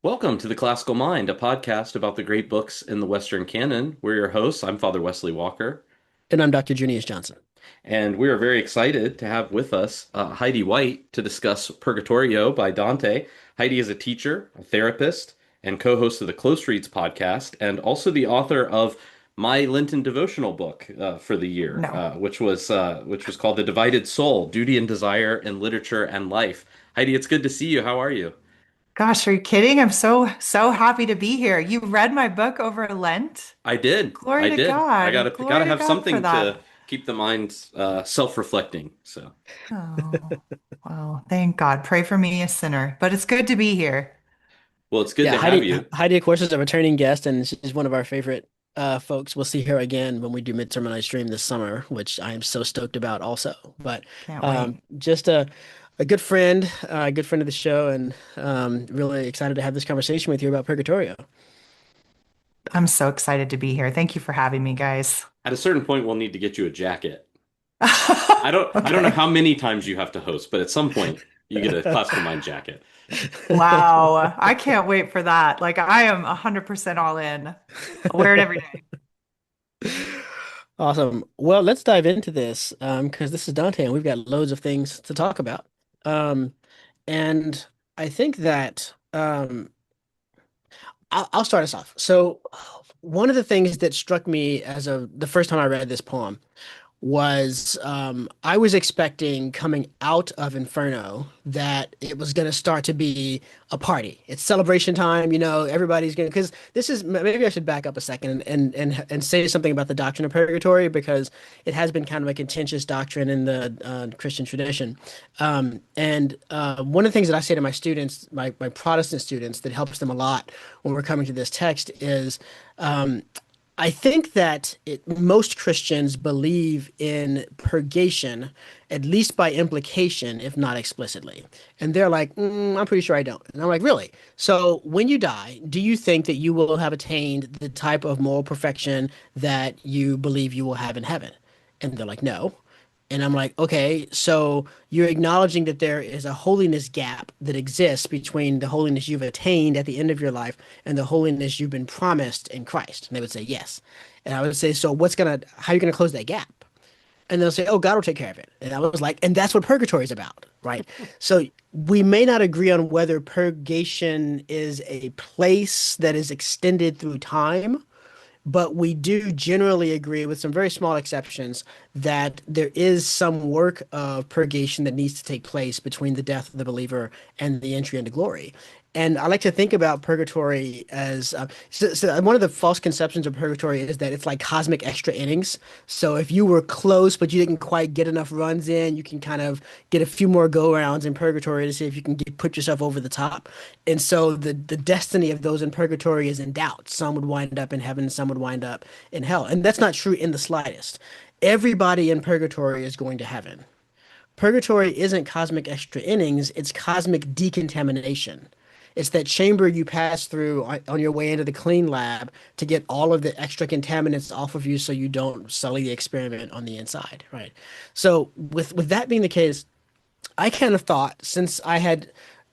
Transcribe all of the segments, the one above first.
Welcome to The Classical Mind, a podcast about the great books in the Western canon. We're your hosts. I'm Father Wesley Walker, And I'm Dr. Junius Johnson. and we are very excited to have with us Heidi White to discuss Purgatorio by Dante. Heidi is a teacher, a therapist, and co-host of the Close Reads podcast, and also the author of my Lenten devotional book for the year, No. which was called The Divided Soul: Duty and Desire in Literature and Life. Heidi, it's good to see you. How are you? Gosh, are you kidding? I'm so happy to be here. You read my book over Lent? I did. I Glory to did. I God. gotta Glory to have God for something to that. keep the mind self-reflecting. So, Oh, well, thank God. Pray for me, a sinner. But it's good to be here. well, it's good Yeah, to have you. Heidi, of course, is a returning guest, and she's one of our favorite folks. We'll see her again when we do Midsummer Night Stream this summer, which I am so stoked about also. But Can't wait. just a good friend of the show, and really excited to have this conversation with you about Purgatorio. I'm so excited to be here. Thank you for having me, guys. At a certain point, we'll need to get you a jacket. I don't know Okay. how many times you have to host, but at some point you get a classical mind jacket. Wow. I can't wait for that. Like I am 100% all in. I'll wear it every day. Awesome. Well, let's dive into this because this is Dante, and we've got loads of things to talk about. Um, and I think that I'll start us off. So, one of the things that struck me as the first time I read this poem was I was expecting coming out of Inferno that it was going to start to be a party. It's celebration time, everybody's going to, because this is, maybe I should back up a second and say something about the doctrine of purgatory because it has been kind of a contentious doctrine in the Christian tradition. And one of the things that I say to my students, my Protestant students, that helps them a lot when we're coming to this text is, um, I think that most Christians believe in purgation, at least by implication, if not explicitly. And they're like, I'm pretty sure I don't. And I'm like, really? So when you die, do you think that you will have attained the type of moral perfection that you believe you will have in heaven? And they're like, no. And I'm like, okay, so you're acknowledging that there is a holiness gap that exists between the holiness you've attained at the end of your life and the holiness you've been promised in Christ. And they would say, yes. And I would say, so how are you gonna close that gap? And they'll say, oh, God will take care of it. And I was like, and that's what purgatory is about, right? So we may not agree on whether purgation is a place that is extended through time, but we do generally agree, with some very small exceptions, that there is some work of purgation that needs to take place between the death of the believer and the entry into glory. And I like to think about purgatory as so one of the false conceptions of purgatory is that it's like cosmic extra innings. So if you were close but you didn't quite get enough runs in, you can kind of get a few more go rounds in purgatory to see if you can put yourself over the top. And so the destiny of those in purgatory is in doubt. Some would wind up in heaven, some would wind up in hell. And that's not true in the slightest. Everybody in purgatory is going to heaven. Purgatory isn't cosmic extra innings, it's cosmic decontamination. It's that chamber you pass through on your way into the clean lab to get all of the extra contaminants off of you so you don't sully the experiment on the inside, right? So with that being the case, I kind of thought, since by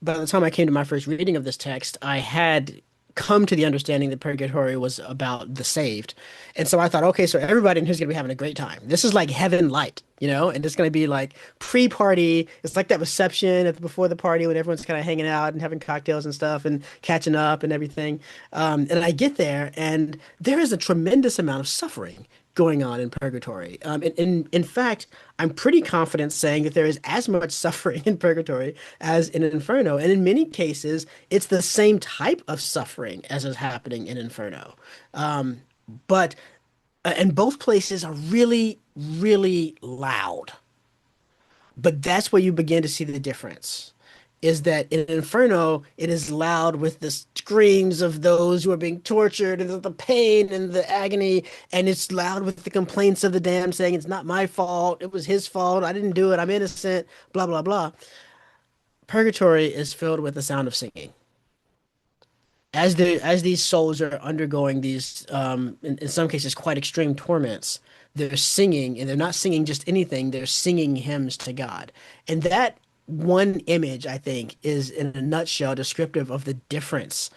the time I came to my first reading of this text, I had come to the understanding that purgatory was about the saved. And so I thought, okay, so everybody in here's going to be having a great time. This is like heaven light, and it's going to be like pre-party. It's like that reception before the party when everyone's kind of hanging out and having cocktails and stuff and catching up and everything. And I get there, and there is a tremendous amount of suffering going on in purgatory. In fact, I'm pretty confident saying that there is as much suffering in purgatory as in Inferno. And in many cases, it's the same type of suffering as is happening in Inferno. Um, but and both places are really, really loud. But that's where you begin to see the difference. Is that in Inferno, it is loud with the screams of those who are being tortured and the pain and the agony, and it's loud with the complaints of the damned saying, it's not my fault, it was his fault, I didn't do it, I'm innocent, blah, blah, blah. Purgatory is filled with the sound of singing. As these souls are undergoing these, in some cases, quite extreme torments, they're singing, and they're not singing just anything, they're singing hymns to God. And one image, I think, is in a nutshell descriptive of the difference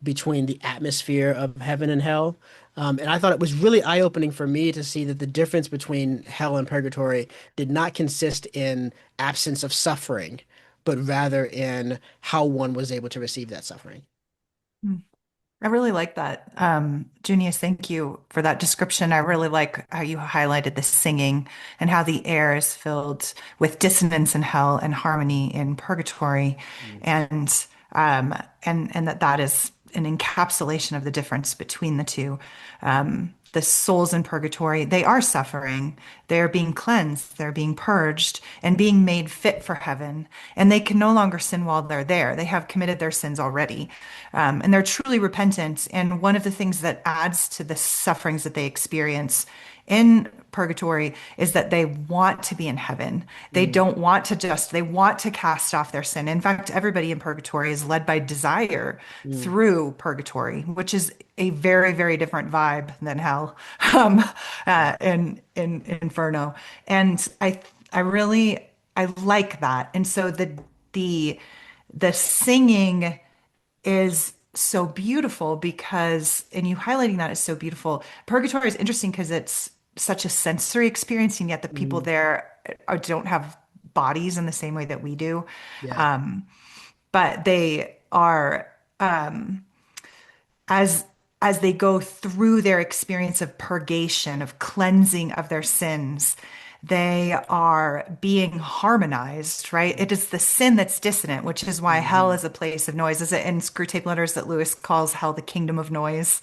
between the atmosphere of heaven and hell. And I thought it was really eye-opening for me to see that the difference between hell and purgatory did not consist in absence of suffering, but rather in how one was able to receive that suffering. I really like that. Junius, thank you for that description. I really like how you highlighted the singing and how the air is filled with dissonance in hell and harmony in purgatory. Mm. And and that is an encapsulation of the difference between the two. The souls in purgatory, they are suffering. They're being cleansed, they're being purged, and being made fit for heaven. And they can no longer sin while they're there. They have committed their sins already. And they're truly repentant. And one of the things that adds to the sufferings that they experience in purgatory is that they want to be in heaven. They Mm. don't want to just, they want to cast off their sin. In fact, everybody in purgatory is led by desire Mm. through purgatory, which is a very, very different vibe than hell, um, Yeah. in Inferno. And I really, I like that. And so the, the singing is so beautiful because, and you highlighting that is so beautiful. Purgatory is interesting because it's such a sensory experience, and yet the people Mhm. there don't have bodies in the same way that we do. Yeah. Um, but they are, as as they go through their experience of purgation, of cleansing of their sins, they are being harmonized, right? It is the sin that's dissonant, which is why hell Mhm. is a place of noise. Is it in Screwtape Letters that Lewis calls hell the kingdom of noise?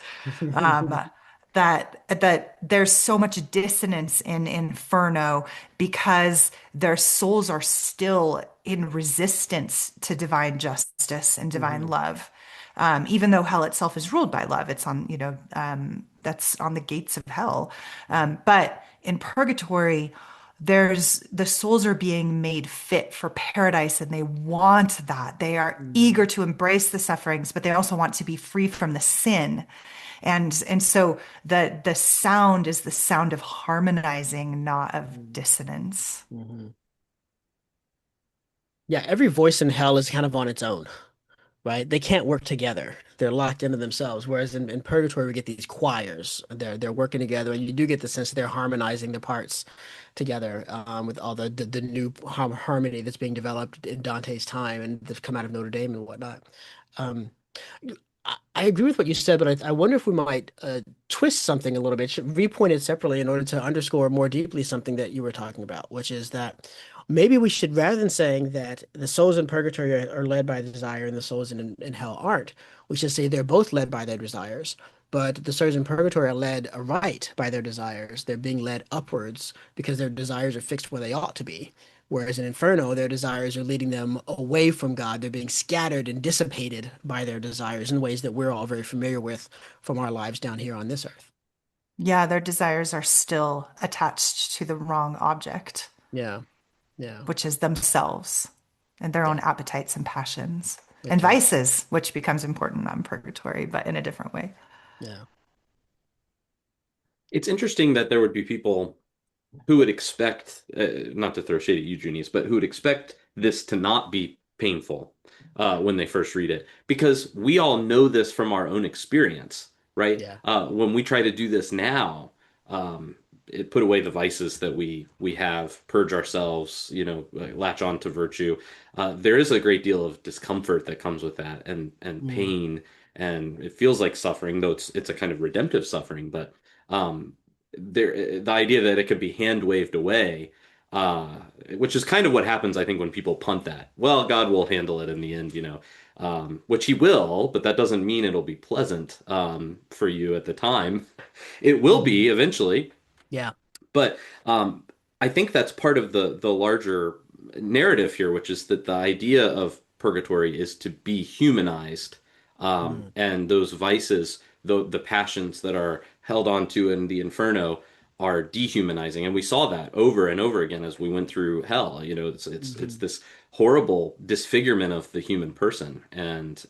That there's so much dissonance in Inferno because their souls are still in resistance to divine justice and divine Mhm. love. Even though hell itself is ruled by love, it's on, that's on the gates of hell. But in purgatory, there's the souls are being made fit for paradise and they want that. They are Mhm. eager to embrace the sufferings, but they also want to be free from the sin. And so the sound is the sound of harmonizing, not of Mhm. dissonance. Mhm. Yeah, every voice in hell is kind of on its own, right? They can't work together. They're locked into themselves. Whereas in Purgatory, we get these choirs. They're working together, and you do get the sense that they're harmonizing the parts together with all the new harmony that's being developed in Dante's time and that's come out of Notre Dame and whatnot. Um, I agree with what you said, but I wonder if we might twist something a little bit, should repoint it separately in order to underscore more deeply something that you were talking about, which is that maybe we should, rather than saying that the souls in purgatory are led by desire and the souls in hell aren't, we should say they're both led by their desires, but the souls in purgatory are led aright by their desires. They're being led upwards because their desires are fixed where they ought to be. Whereas in Inferno, their desires are leading them away from God. They're being scattered and dissipated by their desires in ways that we're all very familiar with from our lives down here on this earth. Yeah, their desires are still attached to the wrong object, Yeah, yeah, which is themselves and their own yeah. appetites and passions and That's right. vices, which becomes important on purgatory, but in a different way. Yeah. It's interesting that there would be people who would expect, not to throw shade at you, Junius, but who would expect this to not be painful when they first read it, because we all know this from our own experience, right? Yeah. When we try to do this now, um, put away the vices that we have, purge ourselves, latch on to virtue. There is a great deal of discomfort that comes with that, and Mm, pain, and it feels like suffering, though it's a kind of redemptive suffering, but. Um, the idea that it could be hand waved away, uh, which is kind of what happens, I think, when people punt that. Well, God will handle it in the end, which He will, but that doesn't mean it'll be pleasant for you at the time. It will mhm. be eventually, Yeah. but I think that's part of the larger narrative here, which is that the idea of purgatory is to be humanized, Mm, and those vices, the passions that are held onto in the inferno, are dehumanizing, and we saw that over and over again as we went through hell. It's mhm. this horrible disfigurement of the human person, and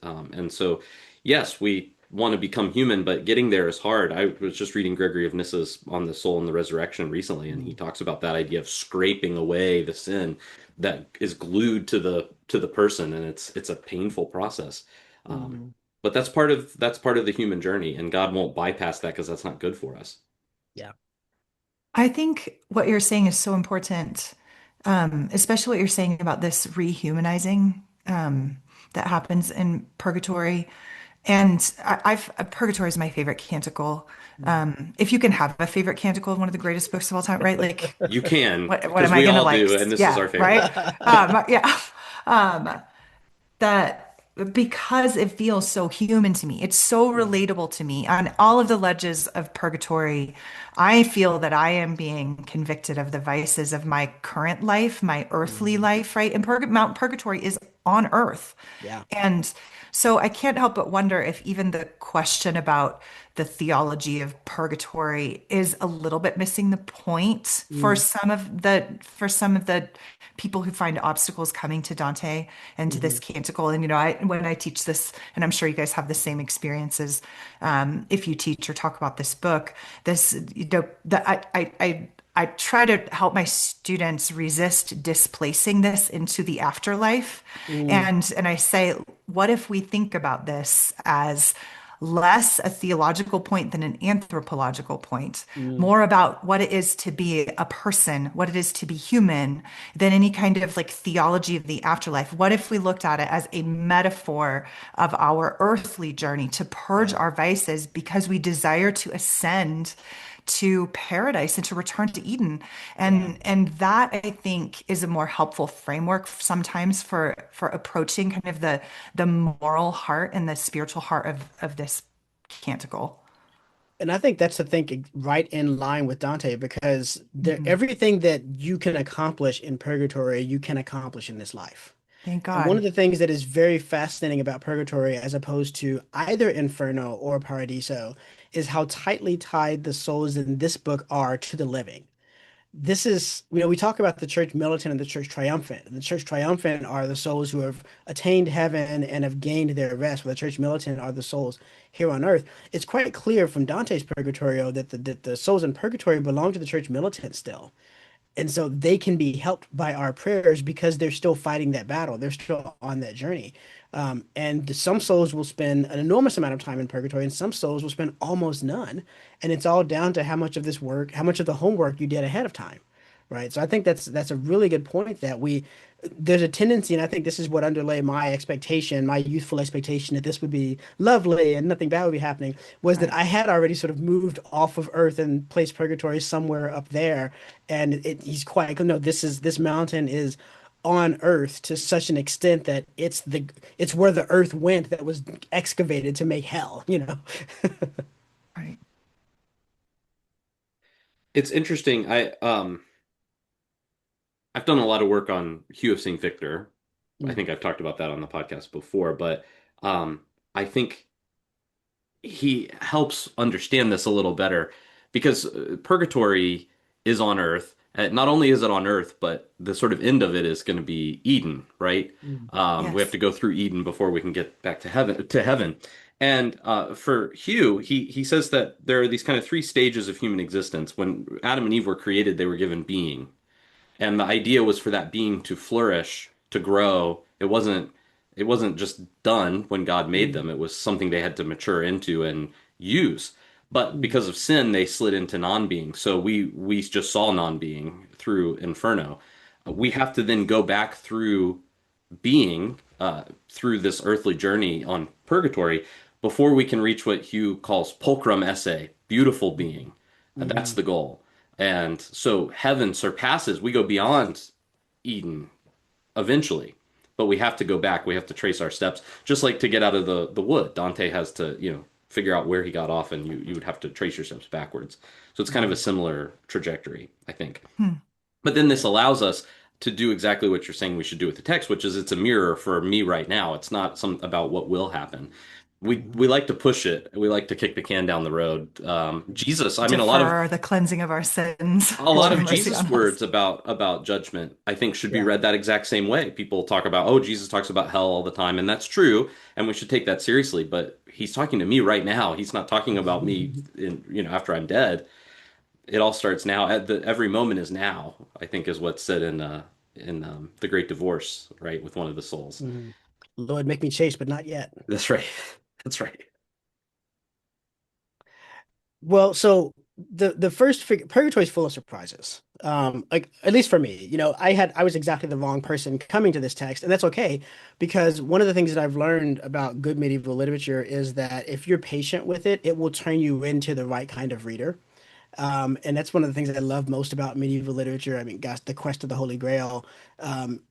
so yes, we. want to become human, but getting there is hard. I was just reading Gregory of Nyssa's on the soul and the resurrection recently, and he Mm, talks about that idea of scraping away the sin that is glued to the person, and it's a painful process. Um, mhm. but that's part of the human journey, and God won't bypass that because that's not good for us. Yeah. I think what you're saying is so important, especially what you're saying about this rehumanizing that happens in Purgatory. And I've Purgatory is my favorite canticle. Mm. If you can have a favorite canticle, one of the greatest books of all time, right? Like, You can, what because am I we gonna all like? do, and this is Yeah, our favorite. right. Yeah. Um, that because it feels so human to me, it's so Mm, relatable to me. On all of the ledges of Purgatory, I feel that I am being convicted of the vices of my current life, my earthly mhm. life, right? And Mount Purgatory is on earth. Yeah. And so I can't help but wonder if even the question about the theology of purgatory is a little bit missing the point for Mm, some of the people who find obstacles coming to Dante and to this mhm. canticle. And I when I teach this, and I'm sure you guys have the same experiences, if you teach or talk about this book, this that I try to help my students resist displacing this into the afterlife. Mm, And I say, what if we think about this as less a theological point than an anthropological point, mm. more about what it is to be a person, what it is to be human, than any kind of like theology of the afterlife. What if we looked at it as a metaphor of our earthly journey to purge Yeah. our vices because we desire to ascend to paradise and to return to Eden. Yeah. And that I think is a more helpful framework sometimes for approaching kind of the moral heart and the spiritual heart of this canticle. And I think that's the thing right in line with Dante because Mhm. everything that you can accomplish in purgatory, you can accomplish in this life. Thank And one of God. the things that is very fascinating about purgatory, as opposed to either Inferno or Paradiso, is how tightly tied the souls in this book are to the living. This is, we talk about the church militant and the church triumphant. And the church triumphant are the souls who have attained heaven and have gained their rest, while the church militant are the souls here on earth. It's quite clear from Dante's Purgatorio that the souls in purgatory belong to the church militant still. And so they can be helped by our prayers because they're still fighting that battle. They're still on that journey. And some souls will spend an enormous amount of time in purgatory, and some souls will spend almost none. And it's all down to how much of this work, how much of the homework you did ahead of time, right? So I think that's a really good point that there's a tendency, and I think this is what underlay my expectation, my youthful expectation that this would be lovely and nothing bad would be happening, was that Right. I had already sort of moved off of Earth and placed purgatory somewhere up there. And he's quite, no, this mountain is on Earth to such an extent that it's where the Earth went that was excavated to make hell, you know? Right. It's interesting. I've done a lot of work on Hugh of St. Victor. I Mm, think I've talked about that on the podcast before, but I think he helps understand this a little better because purgatory is on earth. Not only is it on earth, but the sort of end of it is going to be Eden, right? mm, We have Yes. to go through Eden before we can get back to heaven. To heaven, and for Hugh, he says that there are these kind of three stages of human existence. When Adam and Eve were created, they were given being, and the idea was for that being to flourish, to grow. It wasn't just done when God made mm, them. It was something they had to mature into and use. But mm, because of sin, they slid into non-being. So we just saw non-being through Inferno. We have to then go back through being through this earthly journey on purgatory before we can reach what Hugh calls pulchrum esse, beautiful mm, being. That's mm, the goal. And so heaven surpasses, we go beyond Eden eventually, but we have to go back. We have to trace our steps, just like to get out of the wood. Dante has to, figure out where he got off, and you would have to trace your steps backwards. So it's kind of a mm, similar trajectory, I think. Hmm. But then this yeah. allows us to do exactly what you're saying we should do with the text, which is it's a mirror for me right now. It's not some about what will happen. we like to push it. We like to kick the can down the road. Jesus, I mean, Defer the cleansing of our sins a to lot have of mercy Jesus on us. words about judgment, I think, should be Yeah. read that exact same way. People talk about, oh, Jesus talks about hell all the time, and that's true, and we should take that seriously. But he's talking to me right now. He's not talking about me in, after I'm dead. It all starts now. Every moment is now, I think, is what's said in the Great Divorce, right, with one of the souls. Mhm. Lord, make me chase, but not yet. That's right. That's right. Well, so the first figure, Purgatory is full of surprises. Like at least for me, I was exactly the wrong person coming to this text, and that's okay because one of the things that I've learned about good medieval literature is that if you're patient with it, it will turn you into the right kind of reader. And that's one of the things that I love most about medieval literature. I mean, gosh, the quest of the Holy Grail.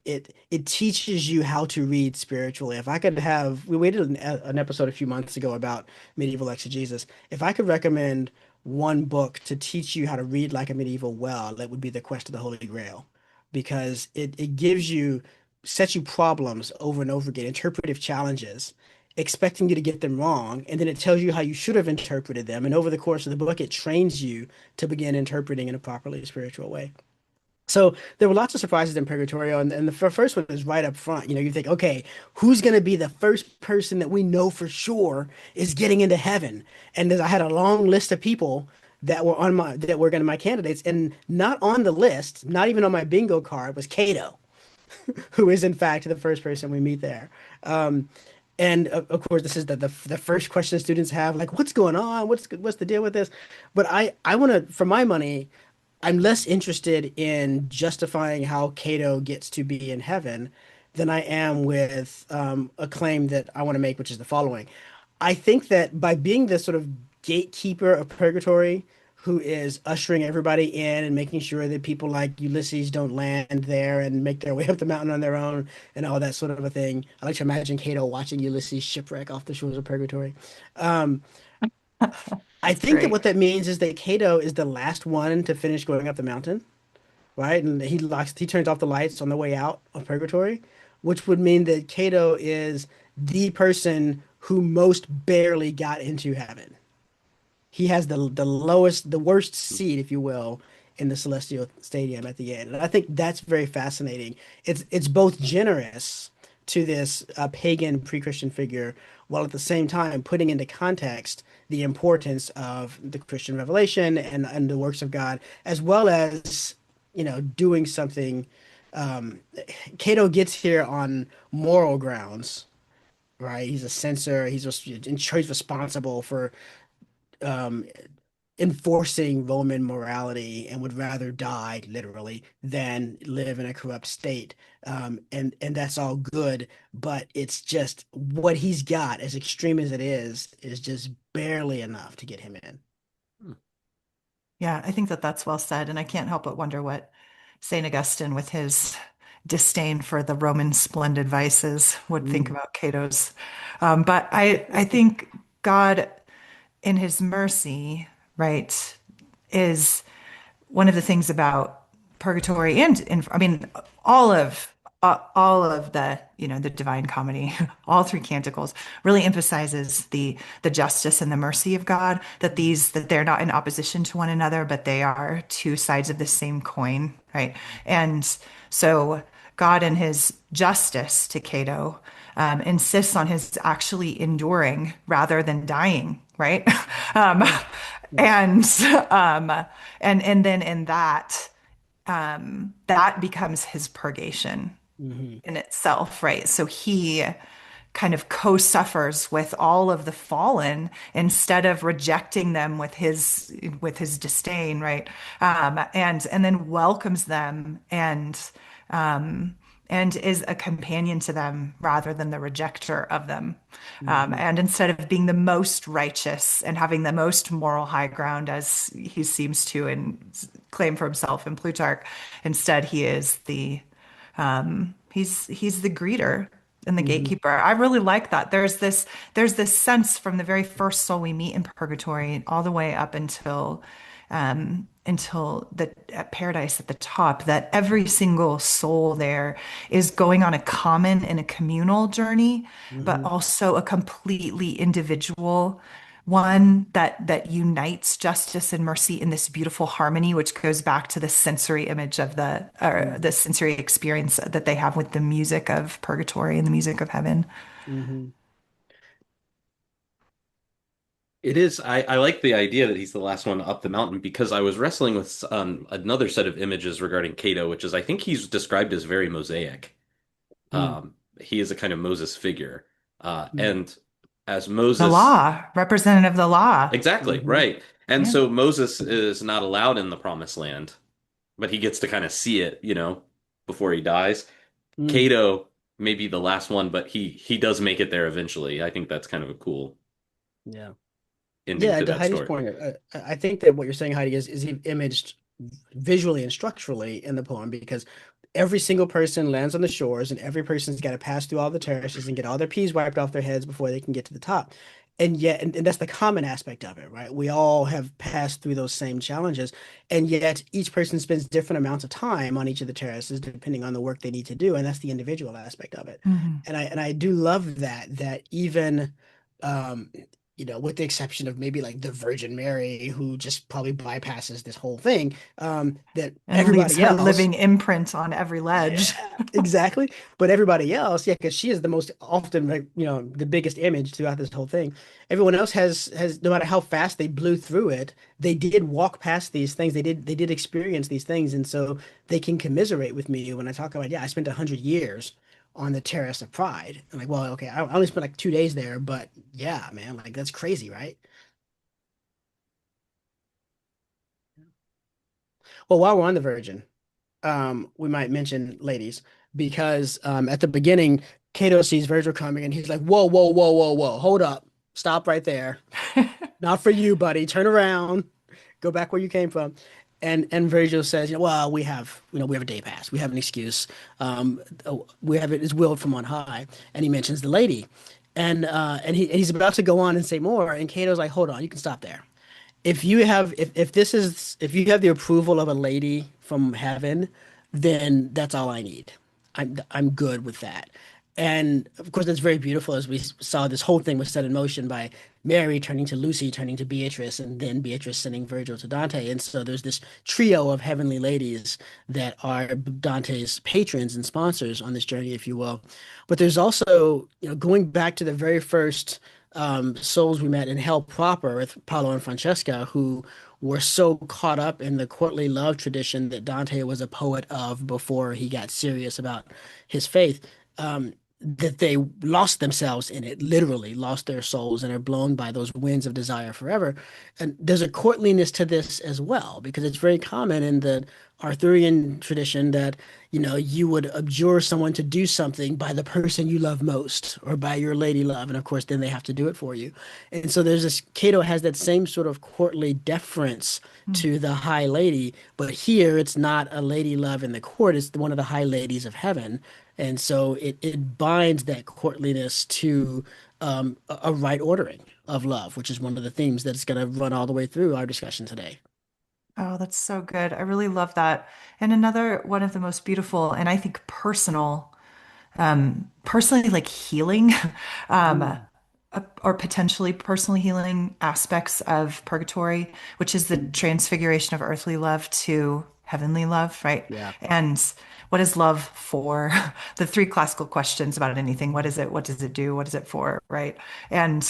It teaches you how to read spiritually. If I could have, we waited an episode a few months ago about medieval exegesis. If I could recommend one book to teach you how to read like a medieval well, that would be the quest of the Holy Grail, because it gives you sets you problems over and over again, interpretive challenges expecting you to get them wrong, and then it tells you how you should have interpreted them. And over the course of the book, it trains you to begin interpreting in a properly spiritual way. So there were lots of surprises in Purgatorio, and the first one is right up front. You think, okay, who's going to be the first person that we know for sure is getting into heaven? And I had a long list of people that were going to my candidates, and not on the list, not even on my bingo card, was Cato, who is in fact the first person we meet there. Um, and of course, this is the first question students have, like, what's going on? What's the deal with this? But I want to, for my money, I'm less interested in justifying how Cato gets to be in heaven than I am with a claim that I want to make, which is the following. I think that by being the sort of gatekeeper of purgatory, who is ushering everybody in and making sure that people like Ulysses don't land there and make their way up the mountain on their own and all that sort of a thing. I like to imagine Cato watching Ulysses shipwreck off the shores of purgatory. Um, I That's think that great. what that means is that Cato is the last one to finish going up the mountain, right? And he turns off the lights on the way out of purgatory, which would mean that Cato is the person who most barely got into heaven. He has the worst seat, if you will, in the Celestial Stadium at the end. And I think that's very fascinating. It's both generous to this pagan pre-Christian figure, while at the same time putting into context the importance of the Christian revelation and the works of God, as well as, doing something. Um, Cato gets here on moral grounds, right? He's a censor. He's responsible for um, enforcing Roman morality and would rather die literally than live in a corrupt state. And that's all good, but it's just what he's got, as extreme as it is just barely enough to get him in. Yeah, I think that that's well said. And I can't help but wonder what St. Augustine, with his disdain for the Roman splendid vices, would think Mm. about Cato's. But I think God, in his mercy, right, is one of the things about purgatory and I mean all of the the Divine Comedy, all three canticles really emphasizes the justice and the mercy of God, that they're not in opposition to one another, but they are two sides of the same coin, right? And so God, in his justice to Cato, insists on his actually enduring rather than dying, right? um, Yeah. Yes. and um, and then in that that becomes his purgation Hmm. in itself, right? So he kind of co-suffers with all of the fallen instead of rejecting them with his disdain, right? And then welcomes them and is a companion to them rather than the rejecter of them. Hmm. And instead of being the most righteous and having the most moral high ground, as he seems to and claim for himself in Plutarch, instead he is he's the greeter and the Hmm. gatekeeper. I really like that. There's this sense from the very first soul we meet in purgatory all the way up until until the at paradise at the top, that every single soul there is going on a common and a communal journey, but Hmm. also a completely individual one that unites justice and mercy in this beautiful harmony, which goes back to the sensory image of the sensory experience that they have with the music of purgatory and the music of heaven. Hmm. It is. I like the idea that he's the last one up the mountain because I was wrestling with another set of images regarding Cato, which is I think he's described as very Mosaic. He is a kind of Moses figure. And as The Moses, law, representative of the law. exactly, Hmm. right. And Yeah. so Moses is not allowed in the promised land, but he gets to kind of see it, before he dies. Mm. Cato may be the last one, but he does make it there eventually. I think that's kind of a cool Yeah. ending Yeah, to to that Heidi's story. point, I think that what you're saying, Heidi, is he imaged visually and structurally in the poem because every single person lands on the shores and every person's got to pass through all the terraces and get all their peas wiped off their heads before they can get to the top. And yet, and that's the common aspect of it, right? We all have passed through those same challenges, and yet each person spends different amounts of time on each of the terraces depending on the work they need to do, and that's the individual aspect of it. Mhm. And I do love that even um with the exception of maybe like the Virgin Mary, who just probably bypasses this whole thing, that And leaves everybody her else, living imprint on every ledge. yeah, exactly. But everybody else, yeah, because she is the most often, like, the biggest image throughout this whole thing. Everyone else has no matter how fast they blew through it, they did walk past these things. They did experience these things, and so they can commiserate with me when I talk about, yeah, I spent 100 years on the Terrace of Pride. I'm like, well, okay, I only spent like 2 days there, but yeah, man, like that's crazy, right? Well, while we're on the Virgin, we might mention ladies because at the beginning, Cato sees Virgil coming and he's like, "Whoa, whoa, whoa, whoa, whoa, hold up, stop right there. Not for you, buddy. Turn around, go back where you came from." And Virgil says, "Well, we have a day pass. We have an excuse. We have it is willed from on high." And he mentions the lady, and he's about to go on and say more, and Cato's like, "Hold on, you can stop there." If you have the approval of a lady from heaven, then that's all I need. I'm good with that. And of course, that's very beautiful as we saw this whole thing was set in motion by Mary turning to Lucy, turning to Beatrice, and then Beatrice sending Virgil to Dante. And so there's this trio of heavenly ladies that are Dante's patrons and sponsors on this journey, if you will. But there's also, going back to the very first souls we met in hell proper with Paolo and Francesca, who were so caught up in the courtly love tradition that Dante was a poet of before he got serious about his faith, that they lost themselves in it, literally lost their souls and are blown by those winds of desire forever. And there's a courtliness to this as well, because it's very common in the Arthurian tradition that, you would abjure someone to do something by the person you love most or by your lady love. And of course, then they have to do it for you. And so there's this, Cato has that same sort of courtly deference to the high lady, but here it's not a lady love in the court, it's one of the high ladies of heaven. And so it binds that courtliness to a right ordering of love, which is one of the themes that's going to run all the way through our discussion today. Oh, that's so good. I really love that. And another one of the most beautiful and I think personally like healing, um, Mm, or potentially personally healing aspects of purgatory, which is the transfiguration of earthly love to heavenly love, right? yeah. And what is love for? The three classical questions about anything. What is it? What does it do? What is it for? Right? And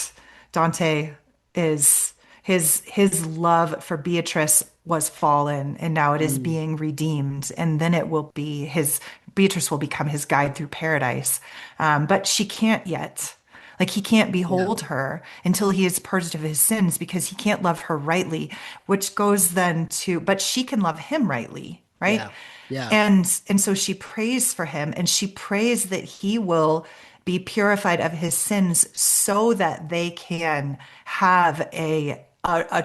Dante is his love for Beatrice was fallen and now it is Mm, being redeemed, and then it will be his Beatrice will become his guide through paradise, but she can't yet. Like he can't yeah. behold her until he is purged of his sins because he can't love her rightly, which goes then to, but she can love him rightly, right? Yeah. Yeah. And so she prays for him and she prays that he will be purified of his sins so that they can have a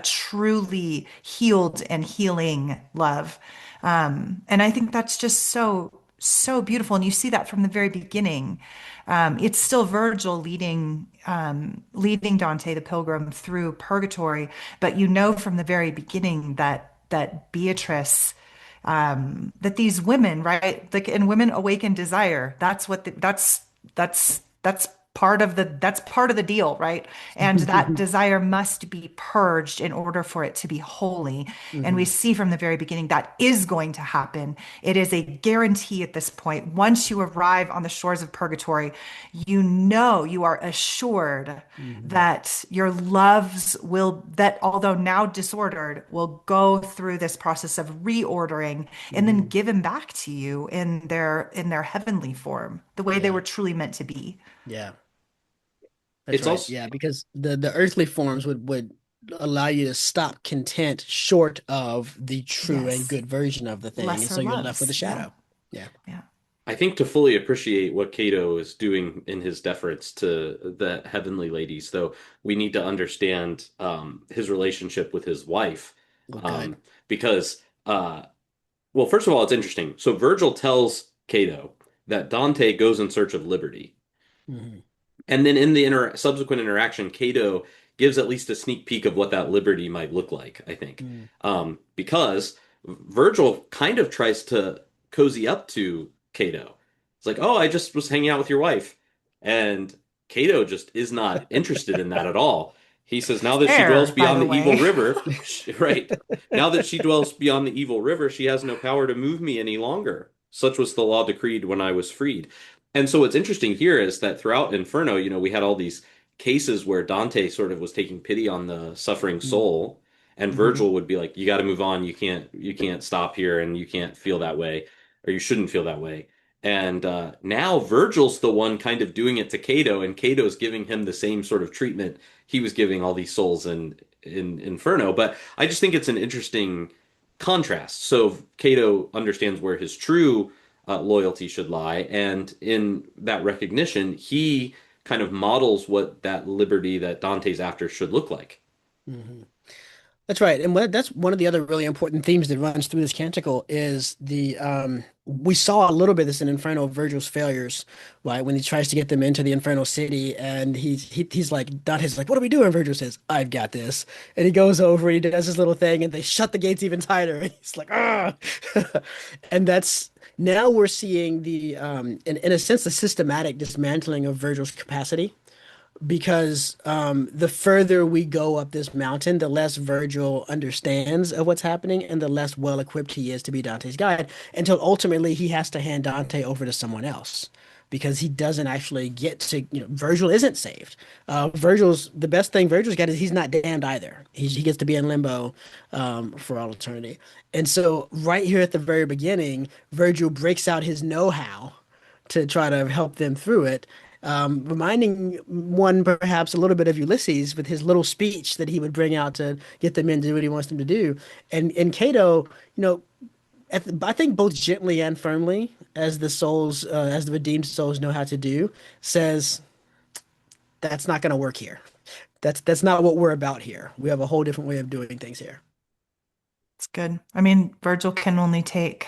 truly healed and healing love. And I think that's just so so beautiful. And you see that from the very beginning. It's still Virgil leading Dante the Pilgrim through Purgatory, but you know from the very beginning that Beatrice, that these women, right? Like, and women awaken desire. That's that's part of the deal, right? And that desire must be purged in order for it to be holy. And we Hmm. see from the very beginning that is going to happen. It is a guarantee at this point. Once you arrive on the shores of purgatory, you know, you are assured Hmm. that your loves will, that although now disordered, will go through this process of reordering and then Hmm. given back to you in their heavenly form, the way they Yeah. were truly meant to be. Yeah. That's It's right. also Yeah, because the earthly forms would allow you to stop content short of the true and Yes. good version of the thing, and Lesser so you're left with a loves. Yeah. shadow. Yeah. Yeah. I think to fully appreciate what Cato is doing in his deference to the heavenly ladies, though, we need to understand his relationship with his wife. Well, good. Um, because, well, first of all, it's interesting. So Virgil tells Cato that Dante goes in search of liberty. Hmm. And then in the subsequent interaction, Cato gives at least a sneak peek of what that liberty might look like, I think. Hmm. Because Virgil kind of tries to cozy up to Cato. It's like, oh, I just was hanging out with your wife. And Cato just is not interested in that at all. He says, now that she dwells Fair, by beyond the the evil way. river, right, now that she dwells beyond the evil river, she has no power to move me any longer. Such was the law decreed when I was freed. And so what's interesting here is that throughout Inferno, we had all these cases where Dante sort of was taking pity on the suffering soul, and Hmm. Virgil would be like, "You got to move on. You can't stop here, and you can't feel that way, or you shouldn't feel that way." And now Virgil's the one kind of doing it to Cato, and Cato's giving him the same sort of treatment he was giving all these souls in Inferno. But I just think it's an interesting contrast. So Cato understands where his true loyalty should lie. And in that recognition, he kind of models what that liberty that Dante's after should look like. Hmm. That's right. And that's one of the other really important themes that runs through this canticle is we saw a little bit of this in Inferno of Virgil's failures, right? When he tries to get them into the Inferno city and he's like, Dante's like, what are we doing? Virgil says, I've got this. And he goes over and he does his little thing and they shut the gates even tighter. And he's like, ah. And that's now we're seeing in a sense, the systematic dismantling of Virgil's capacity because the further we go up this mountain, the less Virgil understands of what's happening and the less well equipped he is to be Dante's guide until ultimately he has to hand Dante over to someone else because he doesn't actually get to, Virgil isn't saved. The best thing Virgil's got is he's not damned either. He gets to be in limbo for all eternity. And so, right here at the very beginning, Virgil breaks out his know-how to try to help them through it. Reminding one perhaps a little bit of Ulysses with his little speech that he would bring out to get the men to do what he wants them to do. And Cato, you know, I think both gently and firmly, as the redeemed souls know how to do, says that's not going to work here. That's not what we're about here. We have a whole different way of doing things here. It's good. I mean, Virgil can only take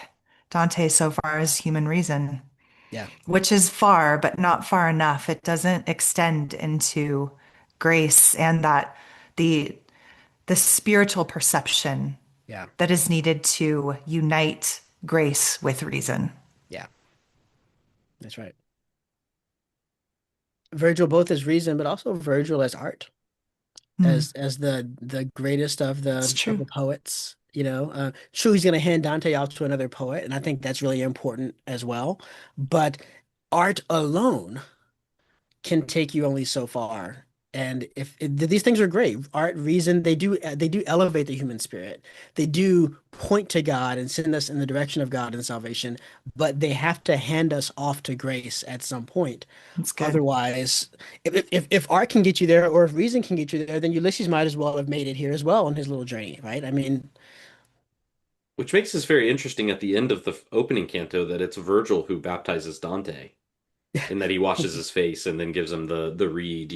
Dante so far as human reason, Yeah, which is far, but not far enough. It doesn't extend into grace and that the the spiritual perception yeah, that is needed to unite grace with reason. yeah. That's right. Virgil both as reason, but also Virgil as art. Hmm, As the greatest of it's the true. poets. True, he's going to hand Dante off to another poet, and I think that's really important as well. But art alone can take you only so far. And these things are great, art, reason, they do elevate the human spirit. They do point to God and send us in the direction of God and salvation, but they have to hand us off to grace at some point. It's good. Otherwise, if art can get you there, or if reason can get you there, then Ulysses might as well have made it here as well on his little journey, right? I mean, Which makes this very interesting at the end of the opening canto that it's Virgil who baptizes Dante, in that he washes his face and then gives him the reed.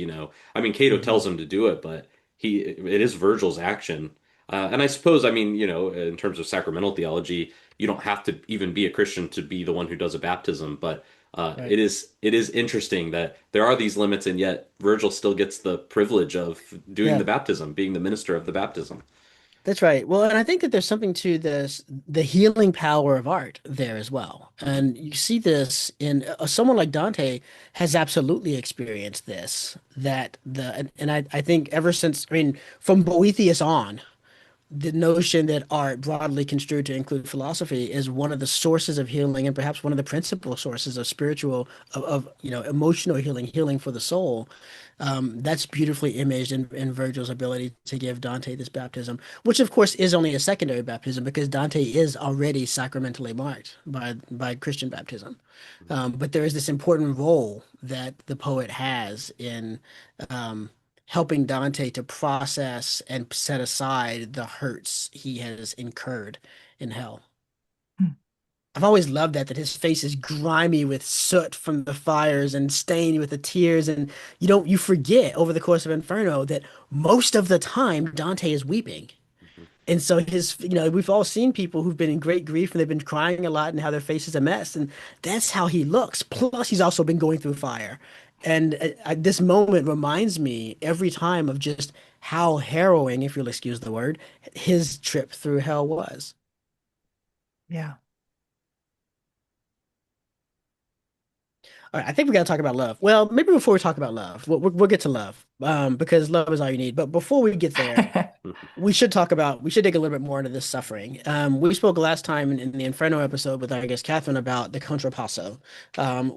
I mean, Cato mhm, tells him to do it, but it is Virgil's action. And I suppose, I mean, in terms of sacramental theology, you don't have to even be a Christian to be the one who does a baptism. But Right. it is interesting that there are these limits, and yet Virgil still gets the privilege of doing the Yeah. baptism, being the minister of the baptism. That's right. Well, and I think that there's something to this, the healing power of art there as well. Mhm. And you see this in someone like Dante has absolutely experienced this, that and I think ever since, I mean, from Boethius on, the notion that art, broadly construed to include philosophy, is one of the sources of healing and perhaps one of the principal sources of spiritual, emotional healing, healing for the soul. That's beautifully imaged in Virgil's ability to give Dante this baptism, which of course is only a secondary baptism because Dante is already sacramentally marked by Christian baptism. But there is this important role that the poet has in um, helping Dante to process and set aside the hurts he has incurred in hell. Mm. I've always loved that his face is grimy with soot from the fires and stained with the tears, and you forget over the course of Inferno that most of the time Dante is weeping. Mhm. And so we've all seen people who've been in great grief and they've been crying a lot and how their face is a mess. And that's how he looks. Plus, he's also been going through fire. And this moment reminds me every time of just how harrowing, if you'll excuse the word, his trip through hell was. Yeah. All right, I think we got to talk about love. Well, maybe before we talk about love, we'll get to love, because love is all you need. But before we get there, we should dig a little bit more into this suffering. We spoke last time in the Inferno episode with, I guess, Catherine about the contrapasso,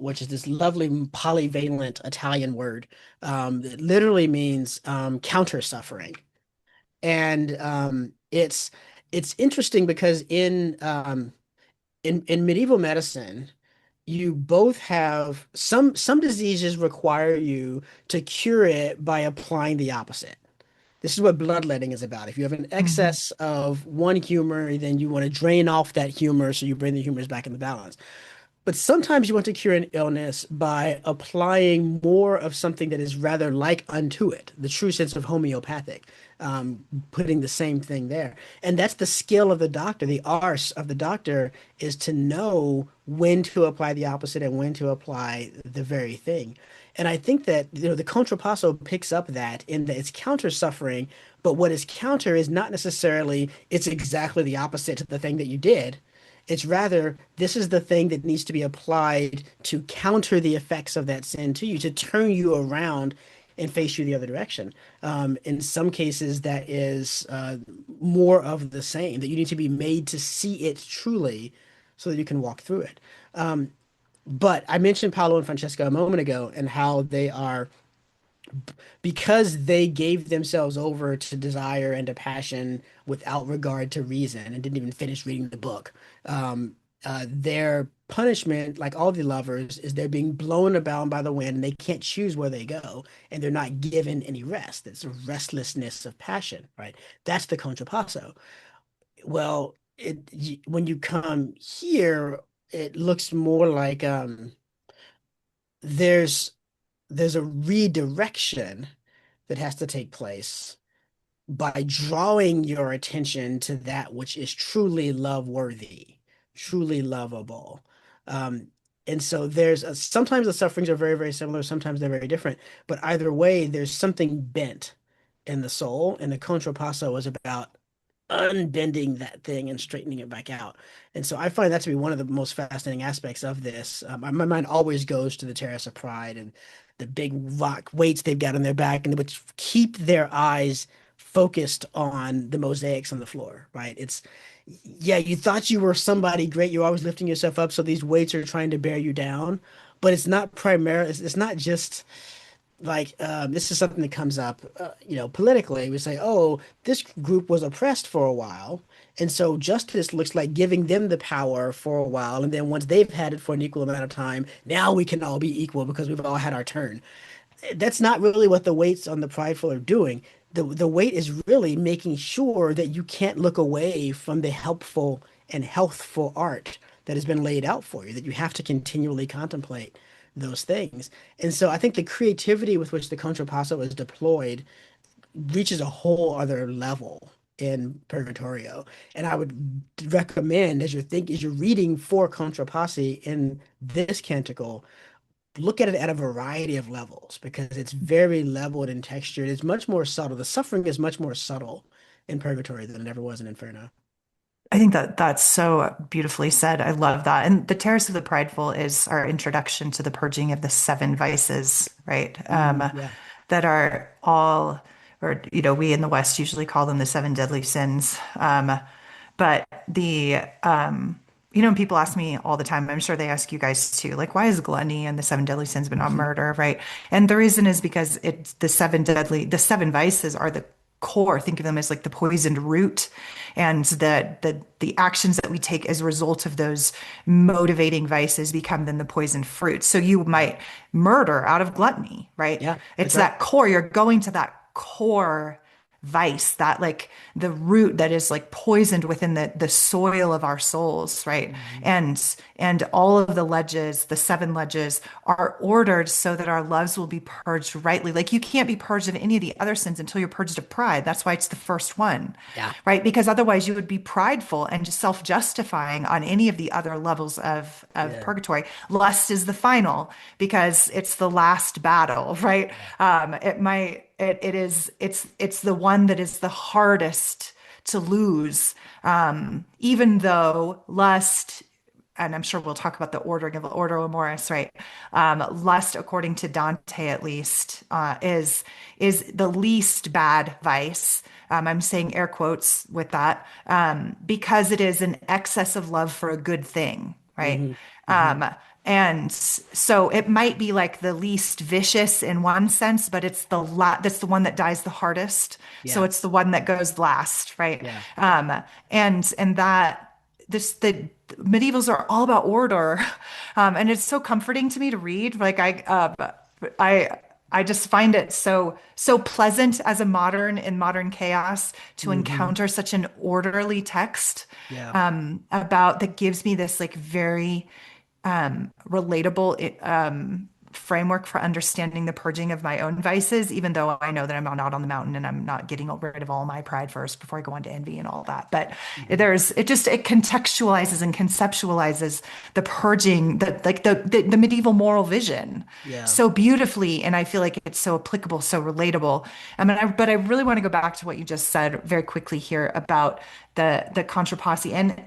which is this lovely polyvalent Italian word that literally means counter suffering. And it's interesting because in medieval medicine, you both have some diseases require you to cure it by applying the opposite. This is what bloodletting is about. If you have an Mhm. excess of one humor, then you want to drain off that humor so you bring the humors back into balance. But sometimes you want to cure an illness by applying more of something that is rather like unto it, the true sense of homeopathic, putting the same thing there. And that's the skill of the doctor. The ars of the doctor is to know when to apply the opposite and when to apply the very thing. And I think that, the contrapasso picks up that in that it's counter suffering, but what is counter is not necessarily it's exactly the opposite to the thing that you did. It's rather, this is the thing that needs to be applied to counter the effects of that sin to you, to turn you around and face you the other direction. In some cases, that is more of the same, that you need to be made to see it truly so that you can walk through it. But I mentioned Paolo and Francesca a moment ago and how they are, because they gave themselves over to desire and to passion without regard to reason and didn't even finish reading the book. Their punishment, like all the lovers, is they're being blown about by the wind and they can't choose where they go and they're not given any rest. It's a restlessness of passion, right? That's the contrapasso. Well, when you come here, it looks more like there's there's a redirection that has to take place by drawing your attention to that which is truly love worthy, truly lovable. Um, and so sometimes the sufferings are very, very similar, sometimes they're very different, but either way, there's something bent in the soul, and the contrapasso is about unbending that thing and straightening it back out. And so I find that to be one of the most fascinating aspects of this. My mind always goes to the Terrace of Pride and the big rock weights they've got on their back, and which keep their eyes focused on the mosaics on the floor, right? Yeah, you thought you were somebody great. You're always lifting yourself up, so these weights are trying to bear you down. But it's not primary. It's not just like this is something that comes up, politically. We say, oh, this group was oppressed for a while, and so justice looks like giving them the power for a while, and then once they've had it for an equal amount of time, now we can all be equal because we've all had our turn. That's not really what the weights on the prideful are doing. The weight is really making sure that you can't look away from the helpful and healthful art that has been laid out for you, that you have to continually contemplate those things. And so I think the creativity with which the contrapasso is deployed reaches a whole other level. in Purgatorio. And I would recommend as you're reading for Contra Posse in this canticle, look at it at a variety of levels because it's very leveled and textured. It's much more subtle. The suffering is much more subtle in Purgatory than it ever was in Inferno. I think that that's so beautifully said. I love that. And the Terrace of the Prideful is our introduction to the purging of the seven vices, right? Yeah. That are all, or we in the West usually call them the seven deadly sins. But when people ask me all the time, I'm sure they ask you guys too, like, why is gluttony and the seven deadly sins but not murder, right? And the reason is because the seven vices are the core. Think of them as like the poisoned root, and the actions that we take as a result of those motivating vices become then the poisoned fruit. So you might murder out of gluttony, right? Yeah, It's that's right. that core. You're going to that core vice, that like the root that is like poisoned within the soil of our souls, right? Mhm. And all of the ledges, the seven ledges, are ordered so that our loves will be purged rightly. Like you can't be purged of any of the other sins until you're purged of pride. That's why it's the first one, Yeah. right? Because otherwise you would be prideful and just self-justifying on any of the other levels of Yeah. purgatory. Lust is the final because it's the last battle, right? It might it's the one that is the hardest to lose, even though lust, and I'm sure we'll talk about the ordering of Ordo Amoris, right? Lust, according to Dante at least, is the least bad vice. I'm saying air quotes with that, because it is an excess of love for a good thing, right? Hmm. Hmm. Um, and so it might be like the least vicious in one sense, but that's the one that dies the hardest. So Yeah. it's the one that goes last, right? Yeah. And that the medievals are all about order, and it's so comforting to me to read. Like I I just find it so pleasant as a modern in modern chaos to Hmm. encounter such an orderly text, Yeah. about that gives me this like very relatable framework for understanding the purging of my own vices, even though I know that I'm not on the mountain and I'm not getting rid of all my pride first before I go on to envy and all that. But Hmm. it contextualizes and conceptualizes the purging, the medieval moral vision Yeah. so beautifully. And I feel like it's so applicable, so relatable. But I really want to go back to what you just said very quickly here about the Contra Posse and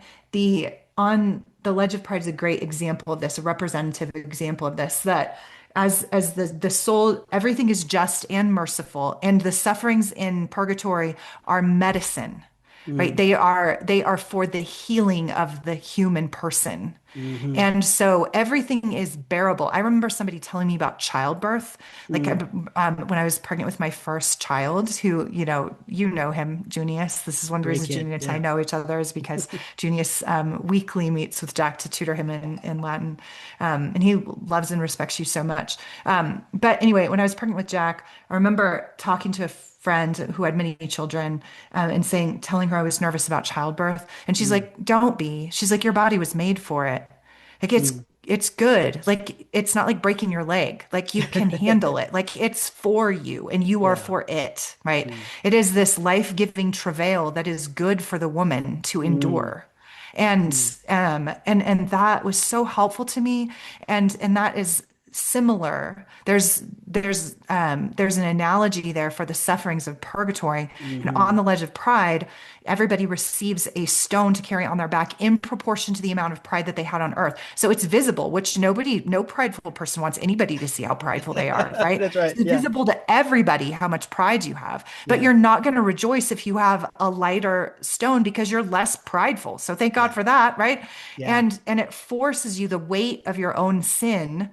the Ledge of Pride is a great example of this, a representative example of this, that as the soul, everything is just and merciful, and the sufferings in purgatory are medicine, right? Mm. They are for the healing of the human person. Hmm. And so everything is bearable. I remember somebody telling me about childbirth, like Mm. when I was pregnant with my first child, who, you know him, Junius. This is one of the Great reasons kid. Junius and I Yeah. know each other is because Junius weekly meets with Jack to tutor him in Latin. And he loves and respects you so much. But anyway, when I was pregnant with Jack, I remember talking to a friend who had many children, and telling her I was nervous about childbirth. And she's Mm. like, don't be. She's like, your body was made for it. Like Mm. it's good. Like it's not like breaking your leg. Like you can handle it. Like it's for you and you are Yeah. for it, right? Mm. It is this life-giving travail that is good for the woman to Mm. endure. And Mm. and that was so helpful to me. And that is similar. There's an analogy there for the sufferings of purgatory. And on Hmm. the ledge of pride, everybody receives a stone to carry on their back in proportion to the amount of pride that they had on earth. So it's visible, which no prideful person wants anybody to see how prideful they are, right? That's right. It's Yeah. visible to everybody how much pride you have. But Yeah. you're not going to rejoice if you have a lighter stone because you're less prideful. So thank God Yeah. for that, right? Yeah. And it forces you the weight of your own sin,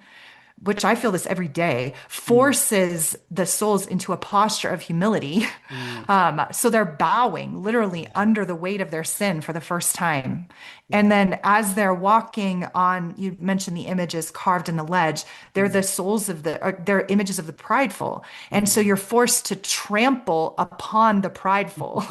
which I feel this every day, Mm. forces the souls into a posture of humility. Mm. So they're bowing literally Yeah. under the weight of their sin for the first time. And Yeah. then as they're walking on, you mentioned the images carved in the ledge, they're the Mm. souls they're images of the prideful. And so Mm. you're forced to trample upon the prideful.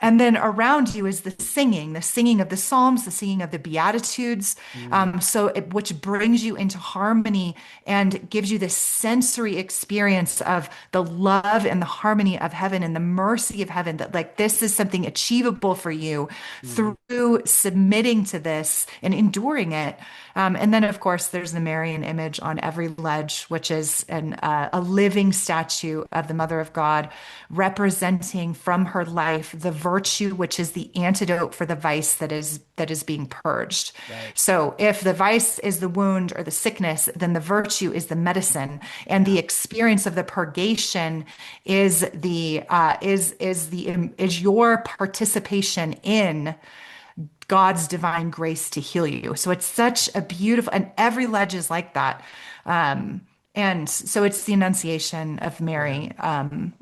And then around you is the singing of the Psalms, the singing of the Beatitudes, Mm. which brings you into harmony and gives you this sensory experience of the love and the harmony of heaven and the mercy of heaven, that like this is something achievable for you Hmm. through submitting to this and enduring it. And then, of course, there's the Marian image on every ledge, which is a living statue of the Mother of God, representing from her life the virtue, which is the antidote for the vice that is being purged. Right. So, if the vice is the wound or the sickness, then the virtue is the medicine, and the Yeah. experience of the purgation is is your participation in God's divine grace to heal you. So it's such a beautiful, and every ledge is like that. Um, and so it's the Annunciation of Yeah. Mary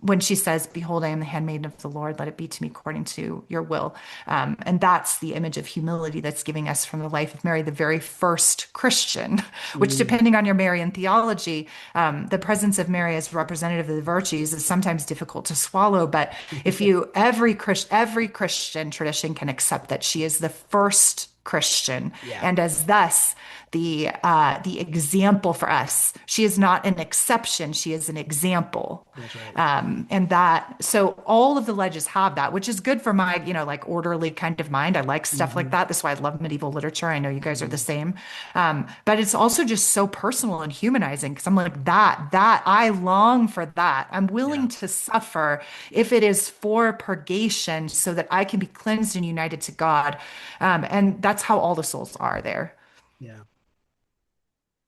when she says, "Behold, I am the handmaiden of the Lord. Let it be to me according to your will." And that's the image of humility that's giving us from the life of Mary, the very first Christian, which, Mm. depending on your Marian theology, the presence of Mary as representative of the virtues is sometimes difficult to swallow. But if you, every Christian tradition can accept that she is the first Christian, Yeah. and as thus the example for us. She is not an exception; she is an example. That's right. And that, so all of the ledges have that, which is good for my, like orderly kind of mind. I like stuff like Hmm. that. That's why I love medieval literature. I know you guys are the Hmm. same. But it's also just so personal and humanizing because I'm like, that I long for that. I'm willing Yeah. to suffer if it is for purgation so that I can be cleansed and united to God. And that's how all the souls are there. Yeah.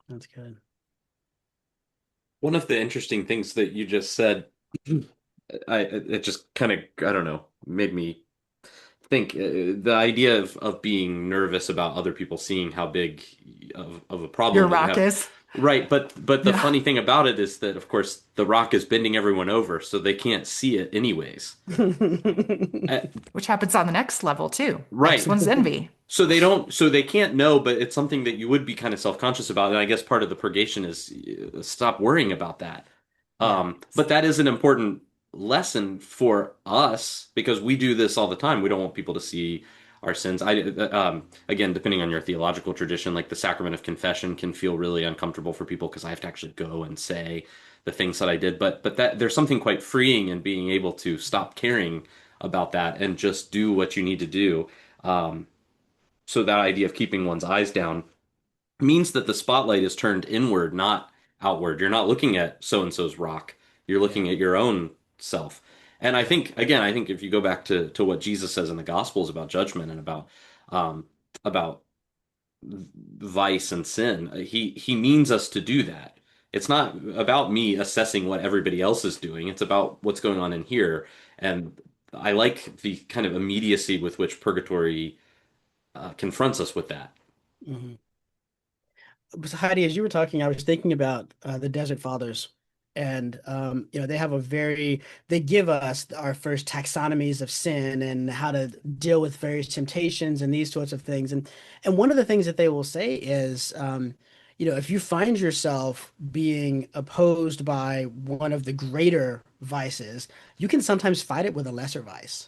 That's good. One of the interesting things that you just said, it just kind of, I don't know, made me think the idea of being nervous about other people seeing how big of a Your problem that you rock have. is. Right, but the Yeah. funny thing about it is that of course the rock is bending everyone over, so they can't see it anyways. Uh, Which happens on the next level too. Next right. one's envy. So they don't, so they can't know, but it's something that you would be kind of self-conscious about. And I guess part of the purgation is stop worrying about that. Yeah. But that is an important lesson for us because we do this all the time. We don't want people to see our sins. Again, depending on your theological tradition, like the sacrament of confession can feel really uncomfortable for people because I have to actually go and say the things that I did. But that there's something quite freeing in being able to stop caring about that and just do what you need to do. Um, so that idea of keeping one's eyes down means that the spotlight is turned inward, not outward. You're not looking at so and so's rock. You're looking Yeah. at your own self. And I Yeah. think again, I think if you go back to what Jesus says in the Gospels about judgment and um, about vice and sin, he means us to do that. It's not about me assessing what everybody else is doing. It's about what's going on in here. And I like the kind of immediacy with which purgatory confronts us with that. Hmm. So Heidi, as you were talking, I was thinking about the Desert Fathers, and they have they give us our first taxonomies of sin and how to deal with various temptations and these sorts of things. And one of the things that they will say is, if you find yourself being opposed by one of the greater vices, you can sometimes fight it with a lesser vice.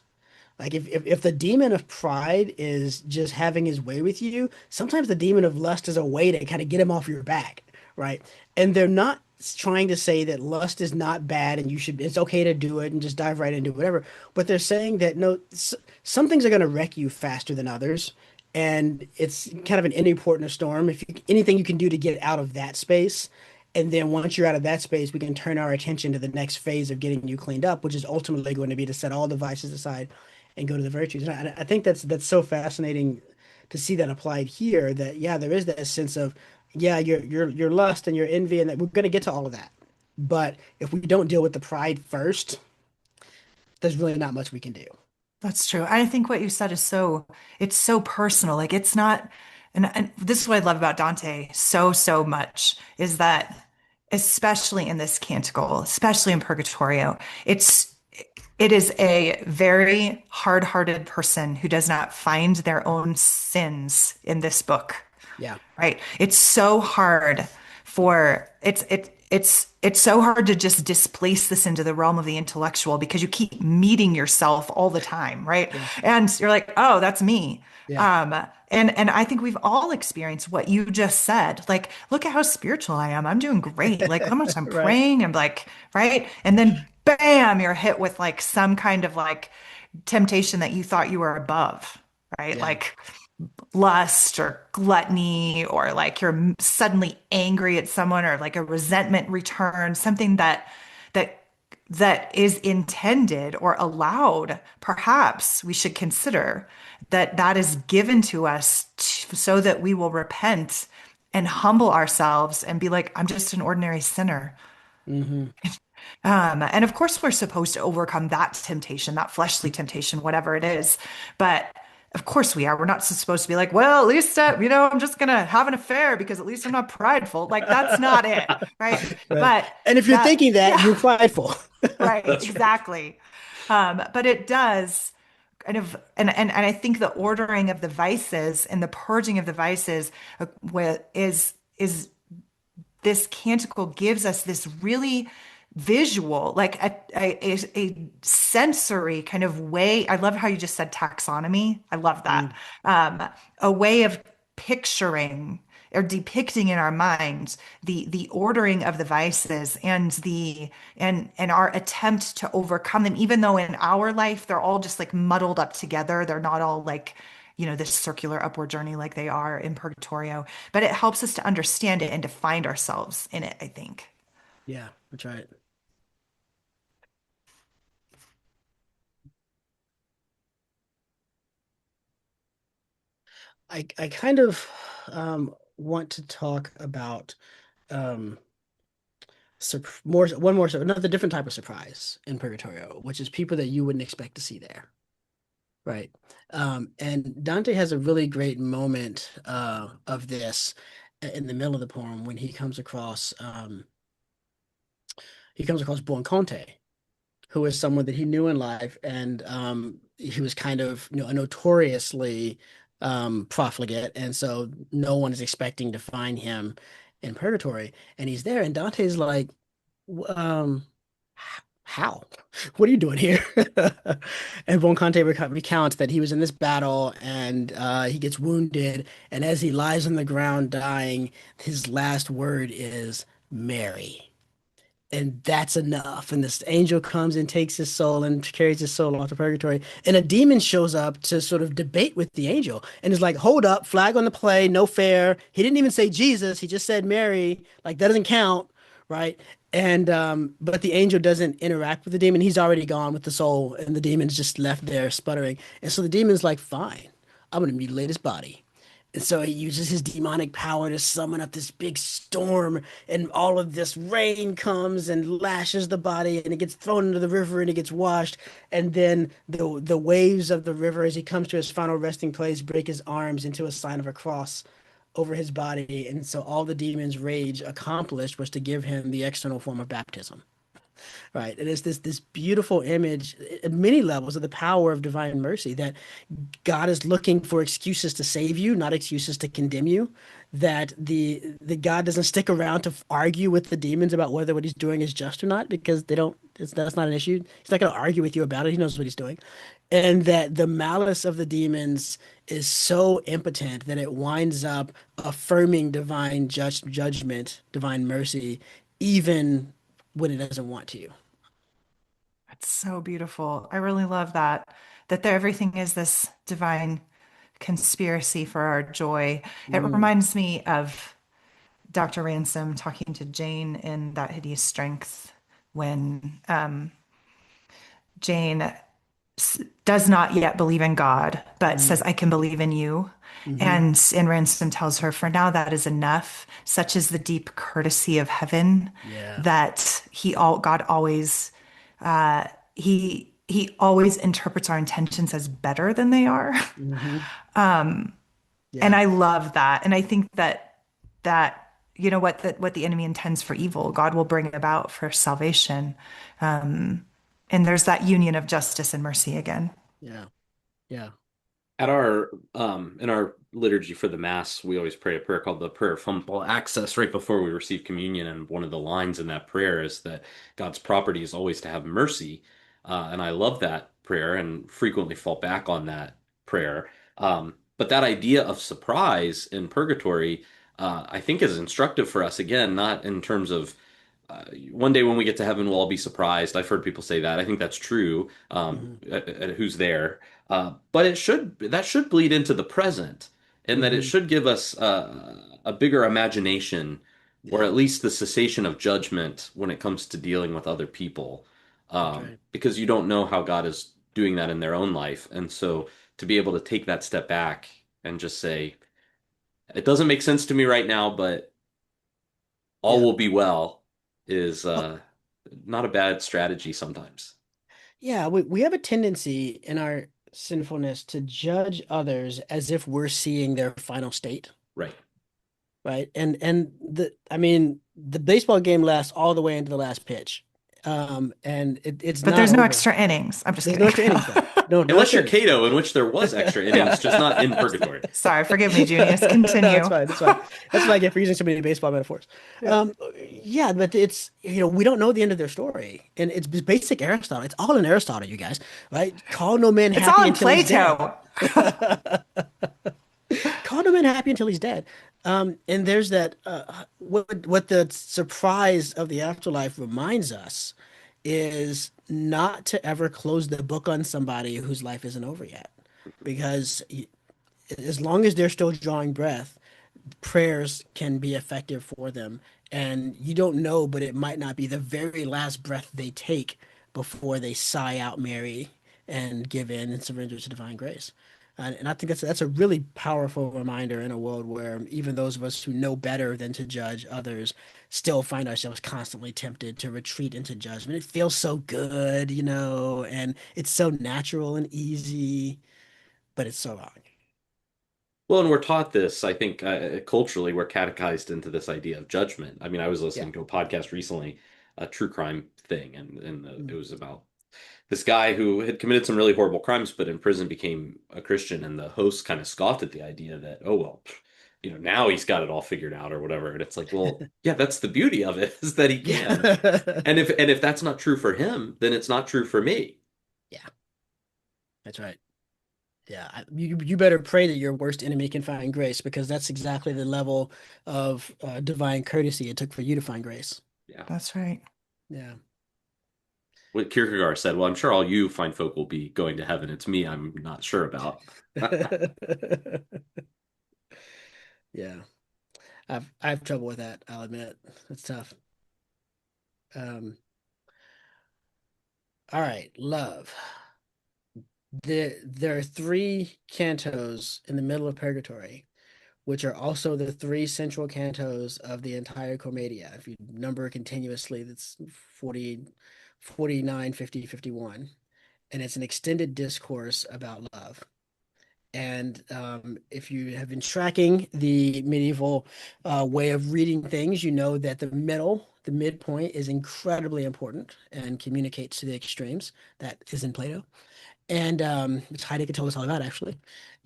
Like if the demon of pride is just having his way with you, sometimes the demon of lust is a way to kind of get him off your back, right? And they're not trying to say that lust is not bad and it's okay to do it and just dive right into whatever. But they're saying that no, some things are going to wreck you faster than others. And it's kind of an any port in a storm. Anything you can do to get out of that space. And then once you're out of that space, we can turn our attention to the next phase of getting you cleaned up, which is ultimately going to be to set all the vices aside and go to the virtues. And I think that's so fascinating to see that applied here. That yeah, there is that sense of yeah, your lust and your envy, and that we're going to get to all of that. But if we don't deal with the pride first, there's really not much we can do. That's true. I think what you said is it's so personal. Like it's not, and this is what I love about Dante so much is that, especially in this canticle, especially in Purgatorio, it is a very hard-hearted person who does not find their own sins in this book. Yeah. Right. It's so hard for it's so hard to just displace this into the realm of the intellectual because you keep meeting yourself all the time, right? Yeah. And you're like, oh, that's me. Yeah. And I think we've all experienced what you just said. Like, look at how spiritual I am. I'm doing great. Like, how much I'm Right. praying. I'm like, right? And then bam, you're hit with like some kind of like temptation that you thought you were above, right? Yeah. Like lust or gluttony, or like you're suddenly angry at someone, or like a resentment return, something that that is intended or allowed. Perhaps we should consider that that is given to us so that we will repent and humble ourselves and be like, I'm just an ordinary sinner. Hmm. And of course, we're supposed to overcome that temptation, that fleshly temptation, whatever it is. But of course we are. We're not supposed to be like, well, at least, I'm just going to have an affair because at least I'm not prideful. Like, that's not it. Right. Right. But And if you're that, thinking that, yeah, you're prideful. right. That's right. Exactly. But it does kind of, and I think the ordering of the vices and the purging of the vices is this canticle gives us this really visual, like a sensory kind of way. I love how you just said taxonomy. I love that. Mm. A way of picturing or depicting in our minds the ordering of the vices and and our attempt to overcome them, even though in our life they're all just like muddled up together. They're not all like, this circular upward journey like they are in Purgatorio, but it helps us to understand it and to find ourselves in it, I think. Yeah, that's right. I kind of want to talk about um one more another different type of surprise in Purgatorio, which is people that you wouldn't expect to see there. Right. And Dante has a really great moment of this in the middle of the poem when he comes across Buonconte, who is someone that he knew in life, and he was kind of, a notoriously profligate, and so no one is expecting to find him in purgatory, and he's there, and Dante's like, um, how? What are you doing here? And Bonconte recounts that he was in this battle and he gets wounded, and as he lies on the ground dying, his last word is Mary, and that's enough. And this angel comes and takes his soul and carries his soul off to purgatory. And a demon shows up to sort of debate with the angel and is like, hold up, flag on the play, no fair. He didn't even say Jesus, he just said Mary. Like, that doesn't count, right? And but the angel doesn't interact with the demon. He's already gone with the soul, and the demon's just left there sputtering. And so the demon's like, fine, I'm gonna mutilate his body. And so he uses his demonic power to summon up this big storm, and all of this rain comes and lashes the body, and it gets thrown into the river, and it gets washed. And then the waves of the river, as he comes to his final resting place, break his arms into a sign of a cross over his body. And so all the demon's rage accomplished was to give him the external form of baptism. Right. And it's this beautiful image at many levels of the power of divine mercy, that God is looking for excuses to save you, not excuses to condemn you. That the God doesn't stick around to argue with the demons about whether what he's doing is just or not, because they don't. That's not an issue. He's not going to argue with you about it. He knows what he's doing, and that the malice of the demons is so impotent that it winds up affirming divine judgment, divine mercy, even when it doesn't want to. It's so beautiful. I really love that everything is this divine conspiracy for our joy. It Mm, reminds me of Dr. Ransom talking to Jane in That Hideous Strength when Jane does not yet believe in God, but mm, says, I can believe in you. hmm. And Ransom tells her, for now that is enough. Such is the deep courtesy of heaven Yeah. that God always, he always interprets our intentions as better than they are. Hmm. And Yeah. I love that. And I think that what the enemy intends for evil, God will bring about for salvation. And there's that union of justice and mercy again. Yeah. Yeah. At our in our liturgy for the Mass, we always pray a prayer called the Prayer of Humble Access right before we receive communion, and one of the lines in that prayer is that God's property is always to have mercy, and I love that prayer and frequently fall back on that prayer. But that idea of surprise in purgatory, I think, is instructive for us again, not in terms of one day when we get to heaven, we'll all be surprised. I've heard people say that. I think that's true. Hmm. At who's there, but that should bleed into the present, and that it Hmm. should give us a bigger imagination, or Yeah, at least the cessation of judgment when it comes to dealing with other people, that's right. because you don't know how God is doing that in their own life, and so to be able to take that step back and just say, it doesn't make sense to me right now, but all Yeah. will be well is Well, not a bad strategy sometimes. yeah, we have a tendency in our sinfulness to judge others as if we're seeing their final state, Right. right? And I mean, the baseball game lasts all the way into the last pitch. And it's But not there's no over. extra innings. I'm just There's no kidding. extra innings though. No Unless extra you're innings. Cato, in which there was extra Yeah. innings, just not in purgatory. Sorry, forgive me, Junius. No, it's Continue. fine. It's fine. That's what I get for using so many baseball metaphors. Yeah. Yeah, but it's, we don't know the end of their story. And it's basic Aristotle. It's all in Aristotle, you guys, right? Call no man It's all happy in until he's dead. Plato. Call no man happy until he's dead. And there's that, what the surprise of the afterlife reminds us is not to ever close the book on somebody whose life isn't over yet. Because as long as they're still drawing breath, prayers can be effective for them. And you don't know, but it might not be the very last breath they take before they sigh out Mary and give in and surrender to divine grace. And I think that's a really powerful reminder in a world where even those of us who know better than to judge others still find ourselves constantly tempted to retreat into judgment. It feels so good, and it's so natural and easy, but it's so wrong. Well, and we're taught this, I think, culturally, we're catechized into this idea of judgment. I mean, I was Yeah. listening to a podcast recently, a true crime thing, and it Mm. was about this guy who had committed some really horrible crimes, but in prison became a Christian, and the host kind of scoffed at the idea that, oh, well, now he's got it all figured out or whatever. And it's like, well, yeah, that's the beauty of it, is that he can. Yeah. And if that's not true for him, then it's not true for me. Yeah, that's right. Yeah, you better pray that your worst enemy can find grace because that's exactly the level of divine courtesy it took for you to find grace. Yeah. That's right. Yeah. What Kierkegaard said, well, I'm sure all you fine folk will be going to heaven. It's me I'm not sure about. Yeah. I have trouble with that, I'll admit. It's tough. Um, all right, love. There are three cantos in the middle of Purgatory, which are also the three central cantos of the entire Commedia. If you number continuously, that's 40, 49, 50, 51. And it's an extended discourse about love. And if you have been tracking the medieval way of reading things, you know that the midpoint, is incredibly important and communicates to the extremes. That is in Plato. And which Heidi could tell us all about, actually.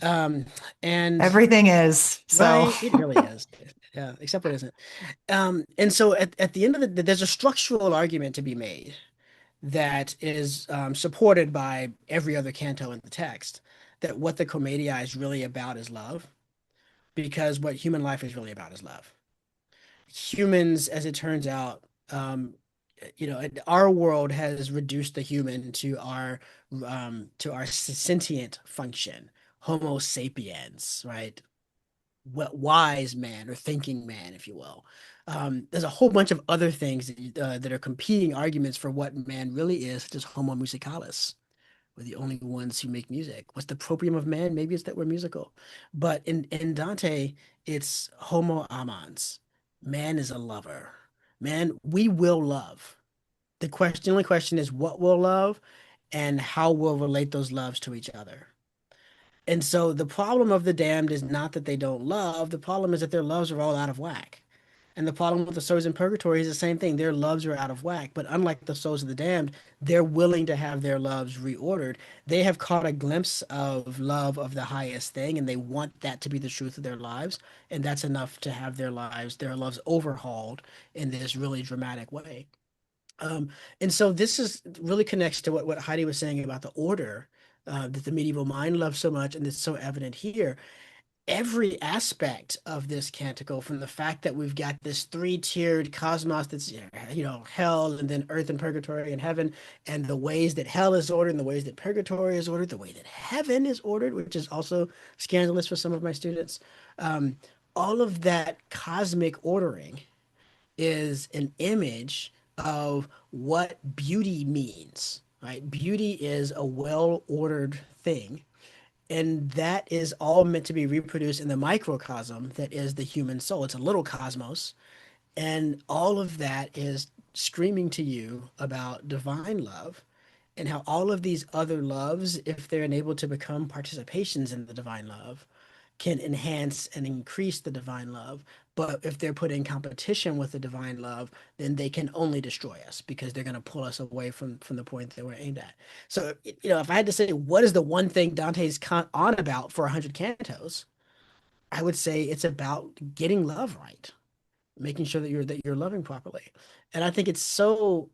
Um, and Everything is. So Right, it really is. Yeah, except it isn't. And so at the end of there's a structural argument to be made that is supported by every other canto in the text, that what the Commedia is really about is love, because what human life is really about is love. Humans, as it turns out, our world has reduced the human to our sentient function, Homo sapiens, right? Wise man or thinking man, if you will. There's a whole bunch of other things that are competing arguments for what man really is, such as Homo musicalis. We're the only ones who make music. What's the proprium of man? Maybe it's that we're musical. But in Dante, it's Homo amans. Man is a lover. Man, we will love. The only question is what we'll love and how we'll relate those loves to each other. And so the problem of the damned is not that they don't love. The problem is that their loves are all out of whack. And the problem with the souls in purgatory is the same thing. Their loves are out of whack. But unlike the souls of the damned, they're willing to have their loves reordered. They have caught a glimpse of love of the highest thing, and they want that to be the truth of their lives. And that's enough to have their loves overhauled in this really dramatic way. Um, and so this is really connects to what Heidi was saying about the order that the medieval mind loves so much, and it's so evident here. Every aspect of this canticle, from the fact that we've got this three-tiered cosmos that's, hell and then earth and purgatory and heaven, and the ways that hell is ordered and the ways that purgatory is ordered, the way that heaven is ordered, which is also scandalous for some of my students. Um, all of that cosmic ordering is an image of what beauty means, right? Beauty is a well-ordered thing, and that is all meant to be reproduced in the microcosm that is the human soul. It's a little cosmos, and all of that is screaming to you about divine love and how all of these other loves, if they're enabled to become participations in the divine love, can enhance and increase the divine love. But if they're put in competition with the divine love, then they can only destroy us because they're going to pull us away from the point that we're aimed at. So, if I had to say what is the one thing Dante's on about for 100 cantos, I would say it's about getting love right, making sure that you're loving properly. And I think it's so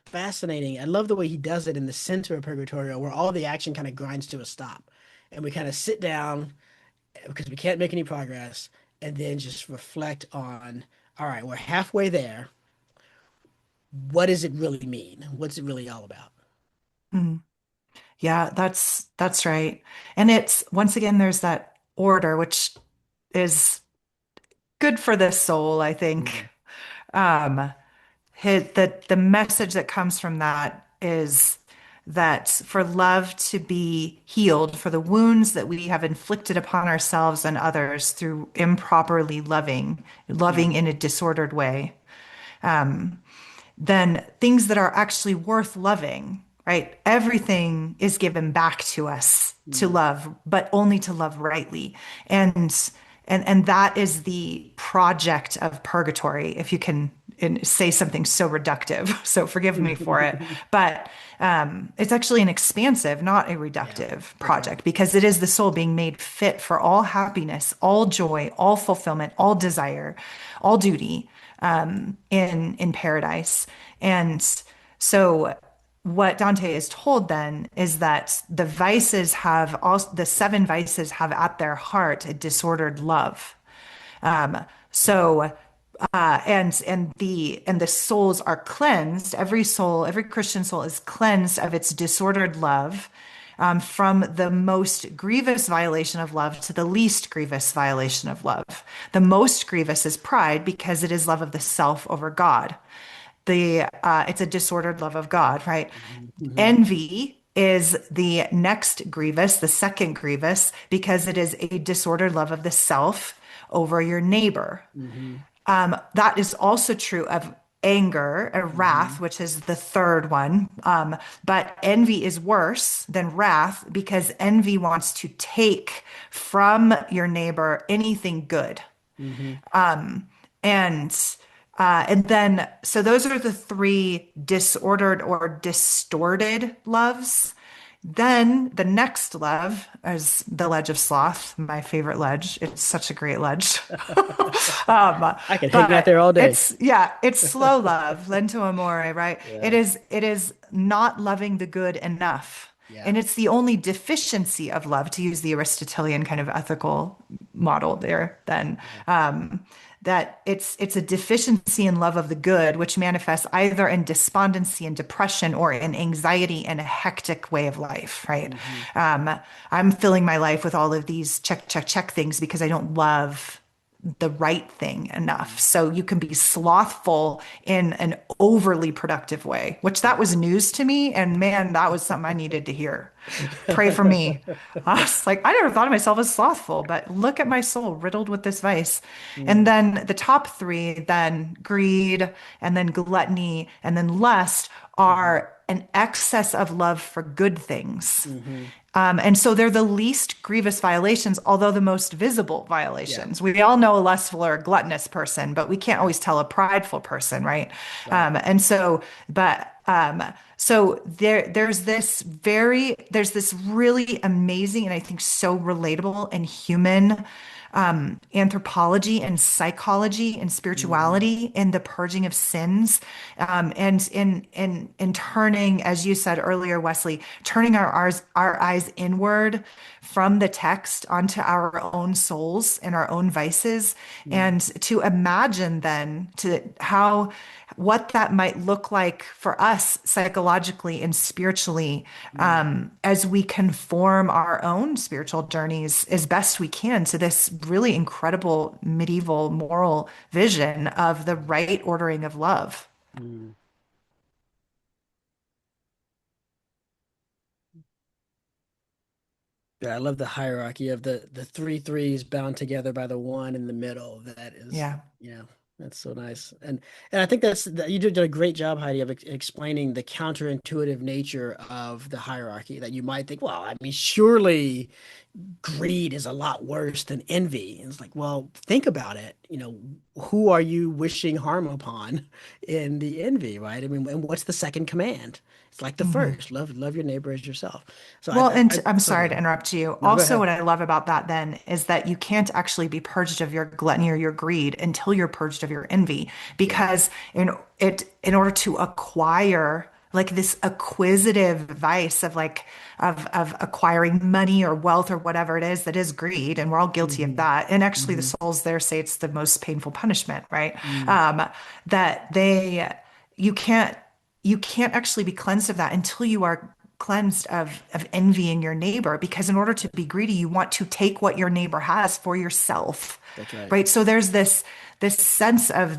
fascinating. I love the way he does it in the center of Purgatorio, where all the action kind of grinds to a stop, and we kind of sit down because we can't make any progress, and then just reflect on, all right, we're halfway there. What does it really mean? What's it really all about? Mhm. Yeah, that's right. And it's once again there's that order which is good for the soul, I think. Mhm. Um, the message that comes from that is that for love to be healed, for the wounds that we have inflicted upon ourselves and others through improperly loving in a disordered way, then things that are actually worth loving, right? Everything is given back to us to Mhm. love, but only to love rightly. And and that is the project of purgatory, if you can say something so reductive. So forgive me for it. But it's actually an expansive, not a Yeah. reductive Okay. project because it is the soul being made fit for all happiness, all joy, all fulfillment, all desire, all duty in paradise. And so what Dante is told then is that the seven vices have at their heart a disordered love. So and the souls are cleansed. Every Christian soul is cleansed of its disordered love, from the most grievous violation of love to the least grievous violation of love. The most grievous is pride because it is love of the self over God. It's a disordered love of God, right? Mhm. Envy is the next grievous, the second grievous, because it is a disordered love of the self over your neighbor. Mhm. That is also true of anger and wrath, Mhm. which is the third one. But envy is worse than wrath because envy wants to take from your neighbor anything good. Mhm. And and then so those are the three disordered or distorted loves. Then the next love is the ledge of sloth, my favorite ledge. It's such a great ledge. Um, I can hang out but there all day. it's slow love, lento amore, right? Yeah. It is not loving the good enough. Yeah. And it's the only deficiency of love, to use the Aristotelian kind of ethical model there, then. Yeah. That it's a deficiency in love of the good, which manifests either in despondency and depression or in anxiety and a hectic way of life, right? Mhm. I'm filling my life with all of these check, check, check things because I don't love the right thing enough. So you can be slothful in an overly productive way, which that was news to me. And man, that was something I needed to hear. Pray for me. I was like, I never thought of myself as slothful, but look at my soul riddled with this vice. And Mm. then the top three, then greed, and then gluttony, and then lust Mhm. are an excess of love for good things. Mhm. And so they're the least grievous violations, although the most visible Yeah. violations. We all know a lustful or a gluttonous person, but we can't Yeah. always tell a prideful person, right? Right. And so, so there's this really amazing and I think so relatable and human anthropology and psychology and Hmm. spirituality in the purging of sins, and in turning, as you said earlier, Wesley, turning our eyes inward from the text onto our own souls and our own vices, and to imagine then to how what that might look like for us psychologically and spiritually, Mm. as we conform our own spiritual journeys as best we can to this really incredible medieval moral vision of the right ordering of love. Mm. Yeah, I love the hierarchy of the three threes bound together by the one in the middle. That is, Yeah. yeah, that's so nice. And I think that you did a great job, Heidi, of explaining the counterintuitive nature of the hierarchy. That you might think, well, I mean, surely greed is a lot worse than envy. And it's like, well, think about it. Who are you wishing harm upon in the envy, right? I mean, and what's the second command? It's like the Mhm. first, love your neighbor as yourself. So Well, and I'm go sorry to ahead. interrupt you. No, go Also, ahead. what I love about that then is that you can't actually be purged of your gluttony or your greed until you're purged of your envy, Yeah. because in order to acquire like this acquisitive vice of like of acquiring money or wealth or whatever it is that is greed, and we're all guilty of Hmm. that. And actually, the Hmm. souls there say it's the most painful punishment, right? Mm. Um, that they you can't you can't actually be cleansed of that until you are cleansed of envying your neighbor, because in order to be greedy you want to take what your neighbor has for yourself, That's right. right? So there's this sense of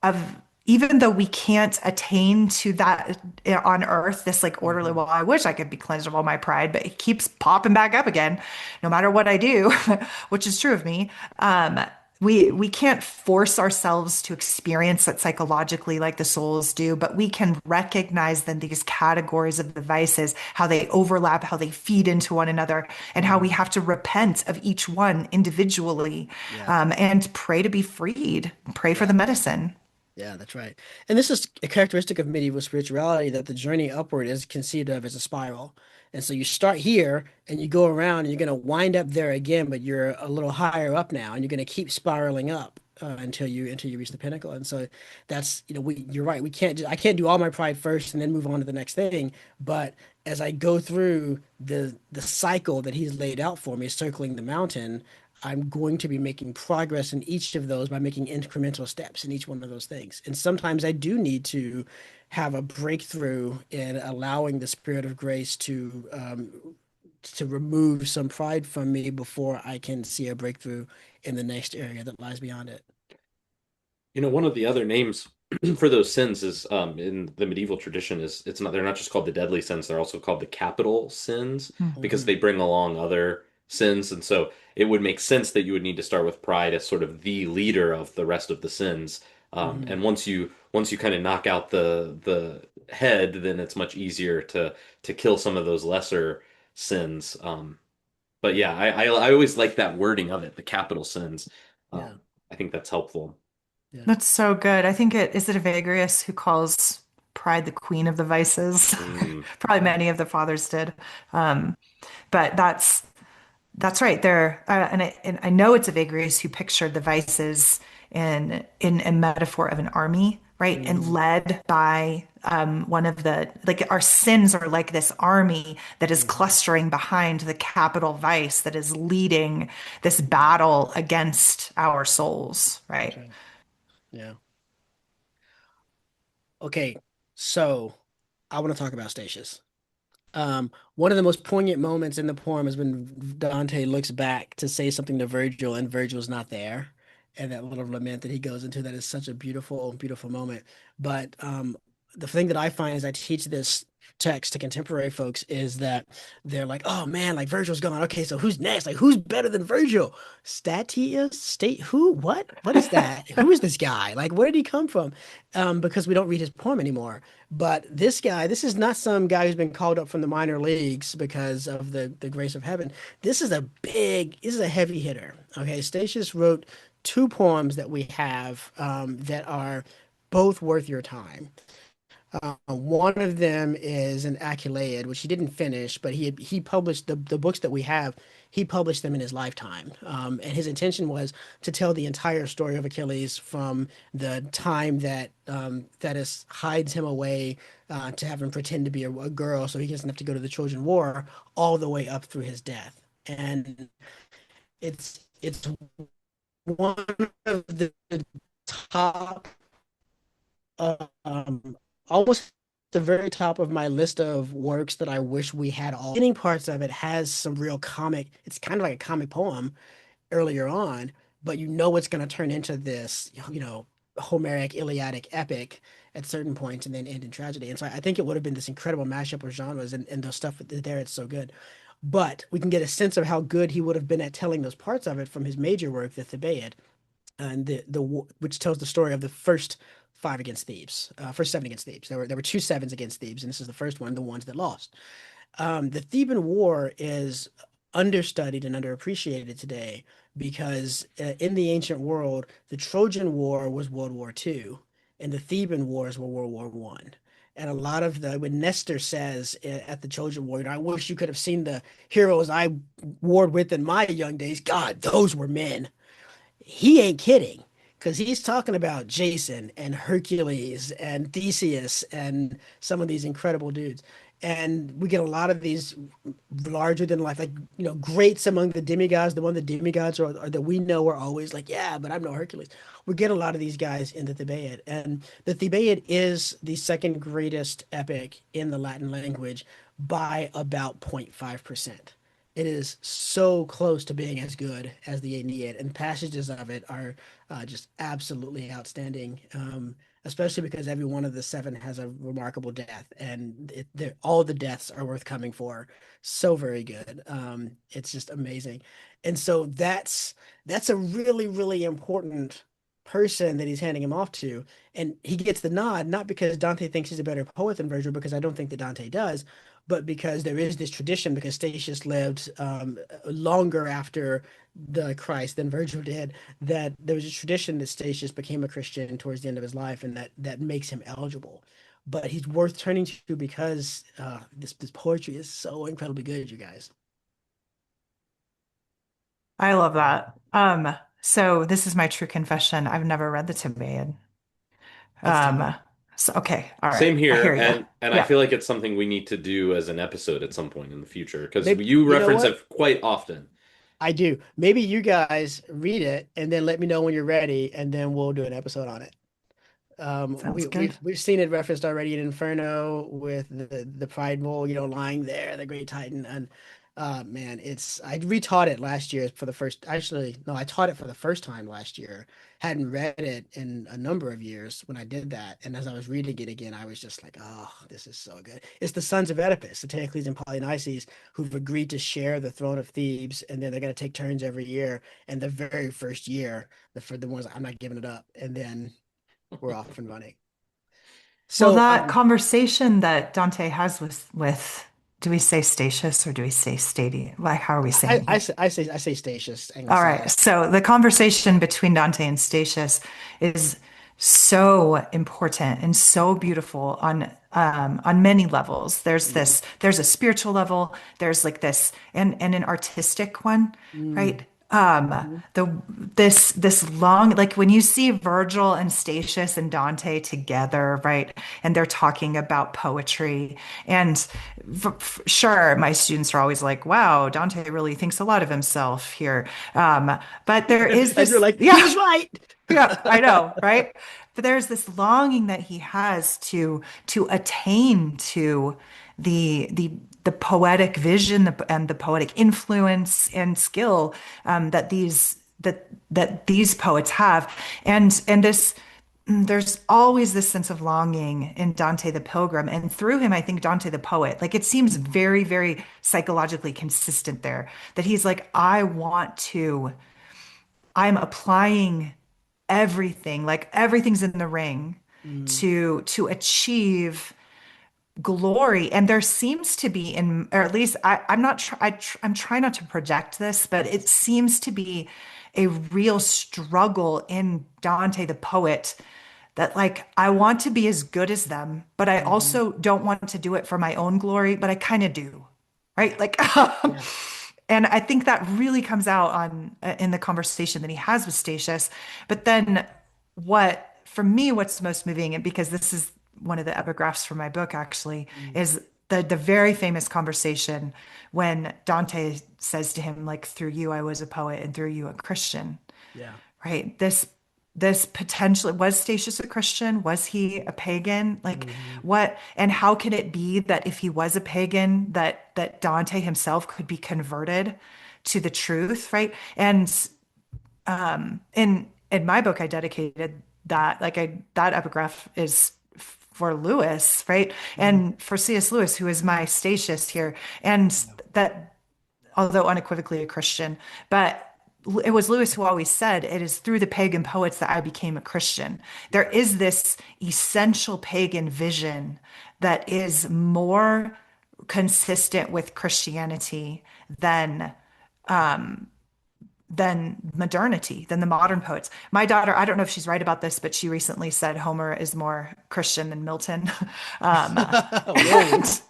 of even though we can't attain to that on earth, this like orderly, Hmm. well, I wish I could be cleansed of all my pride, but it keeps popping back up again no matter what I do, which is true of me. um we can't force ourselves to experience it psychologically like the souls do, but we can recognize then these categories of the vices, how they overlap, how they feed into one another, and how we Hmm. have to repent of each one individually, Yeah. and pray to be freed, pray for Yeah. the medicine. Yeah, that's right. And this is a characteristic of medieval spirituality that the journey upward is conceived of as a spiral. And so you start here and you go around and you're going to wind up there again, but you're a little higher up now and you're going to keep spiraling up until you reach the pinnacle. And so that's, you're right. I can't do all my pride first and then move on to the next thing. But as I go through the cycle that he's laid out for me, circling the mountain, I'm going to be making progress in each of those by making incremental steps in each one of those things. And sometimes I do need to have a breakthrough in allowing the spirit of grace to remove some pride from me before I can see a breakthrough in the next area that lies beyond it. One of the other names for those sins is in the medieval tradition is it's not they're not just called the deadly sins, they're also called the capital sins because Hmm. they bring along other sins. And so it would make sense that you would need to start with pride as sort of the leader of the rest of the sins. Hmm. And once you kind of knock out the head, then it's much easier to kill some of those lesser sins. But yeah, I always like that wording of it, the capital sins. Yeah. I think that's helpful. Yeah. That's so good. I think it is it Evagrius who calls pride the queen of the vices. Mm. Probably many of the fathers did. Um, but that's right there, and I know it's Evagrius who pictured the vices in a metaphor of an army, right? And Hmm. led by one of the like our sins are like this army that is Hmm. clustering behind the capital vice that is leading this Yeah. battle against our souls, That's right? right. Yeah. Okay. So I want to talk about Statius. One of the most poignant moments in the poem is when Dante looks back to say something to Virgil and Virgil's not there. And that little lament that he goes into, that is such a beautiful, beautiful moment. But the thing that I find is I teach this text to contemporary folks is that they're like, oh man, like Virgil's gone. Okay, so who's next? Like, who's better than Virgil? Statius? State? Who? What? What is that? Who is this guy? Like, where did he come from? Because we don't read his poem anymore. But this guy, this is not some guy who's been called up from the minor leagues because of the grace of heaven. This is a heavy hitter. Okay, Statius wrote two poems that we have that are both worth your time. One of them is an Aeneid, which he didn't finish, but he published the books that we have. He published them in his lifetime, and his intention was to tell the entire story of Achilles from the time that Thetis hides him away to have him pretend to be a girl, so he doesn't have to go to the Trojan War, all the way up through his death. And it's one of the top almost the very top of my list of works that I wish we had all. Beginning parts of it has some real comic, it's kind of like a comic poem earlier on, but you know it's going to turn into this, Homeric Iliadic epic at certain points and then end in tragedy. And so I think it would have been this incredible mashup of genres and the stuff there, it's so good. But we can get a sense of how good he would have been at telling those parts of it from his major work, the Thebaid, and which tells the story of the first five against Thebes, first seven against Thebes. There were two sevens against Thebes, and this is the first one, the ones that lost. The Theban War is understudied and underappreciated today because in the ancient world, the Trojan War was World War II, and the Theban Wars were World War One. And a lot of when Nestor says at the Trojan War, I wish you could have seen the heroes I warred with in my young days. God, those were men. He ain't kidding because he's talking about Jason and Hercules and Theseus and some of these incredible dudes. And we get a lot of these larger than life, like, greats among the demigods. The one the demigods are that we know are always like, yeah, but I'm no Hercules. We get a lot of these guys in the Thebaid. And the Thebaid is the second greatest epic in the Latin language by about 0.5%. It is so close to being as good as the Aeneid, and passages of it are just absolutely outstanding. Especially because every one of the seven has a remarkable death, and all the deaths are worth coming for. So very good. It's just amazing, and so that's a really really important person that he's handing him off to, and he gets the nod not because Dante thinks he's a better poet than Virgil, because I don't think that Dante does, but because there is this tradition, because Statius lived longer after the Christ than Virgil did, that there was a tradition that Statius became a Christian towards the end of his life, and that makes him eligible. But he's worth turning to because this poetry is so incredibly good, you guys. I love that. So this is my true confession. I've never read the Timaeus. It's time. Um, so okay, all right, Same I here, hear you. and I Yeah, feel like it's something we need to do as an episode at some point in the future because Maybe you you know reference what? it quite often. I do. Maybe you guys read it and then let me know when you're ready, and then we'll do an episode on it. sounds good. We've seen it referenced already in Inferno with the Pride Bull, lying there, the Great Titan, and man, I retaught it last year for the first. Actually, no, I taught it for the first time last year. Hadn't read it in a number of years when I did that, and as I was reading it again, I was just like, oh, this is so good. It's the sons of Oedipus, the Teocles and Polynices, who've agreed to share the throne of Thebes, and then they're going to take turns every year. And the very first year, for the ones I'm not giving it up, and then we're off and running. Well, So, that conversation that Dante has with do we say Statius or do we say Stadium? Like, how are we saying it? I say Statius All right. Anglicized. So the conversation between Dante and Statius is so important and so beautiful on many levels. Mhm. There's a spiritual level, there's like this and an artistic one, Mm, right? mhm. This long, like when you see Virgil and Statius and Dante together, right? And they're talking about poetry. And sure, my students are always like, wow, Dante really thinks a lot of himself here. But there is And you're this, like, he yeah, was right. yeah, I know, right? But there's this longing that he has to attain to the poetic vision and the poetic influence and skill that these poets have, and this there's always this sense of longing in Dante the Pilgrim, and through him, I think Dante the poet. Like it seems very, very psychologically consistent there that he's like, I'm applying everything, like everything's in the ring Mm, to achieve glory. And there seems to be in, or at least I'm not tr I tr I'm trying not to project this, but it seems to be a real struggle in Dante the poet that like I want to be as good as them, but I mhm. also don't want to do it for my own glory, but I kind of do. Yeah, Right? Like yeah. and I think that really comes out on in the conversation that he has with Statius. But then what for me what's most moving and because this is one of the epigraphs from my book actually Mm, is the very famous conversation when Dante says to him like through you I was a poet and through you a Christian, yeah. right? This potentially was Statius a Christian? Was he a pagan? Like Hmm. what and how could it be that if he was a pagan that Dante himself could be converted to the truth, right? And in my book I dedicated that that epigraph is for Lewis, right? Hmm. And for C.S. Lewis, who is my Statius here, and Yeah. that although unequivocally a Christian, but it was Lewis who always said, it is through the pagan poets that I became a Christian. There Yeah. is this essential pagan vision that is more consistent with Christianity than modernity, than the Yeah. modern poets. My daughter, I don't know if she's right about this, but she recently said Homer is more Christian than Milton. Um, Whoa. and,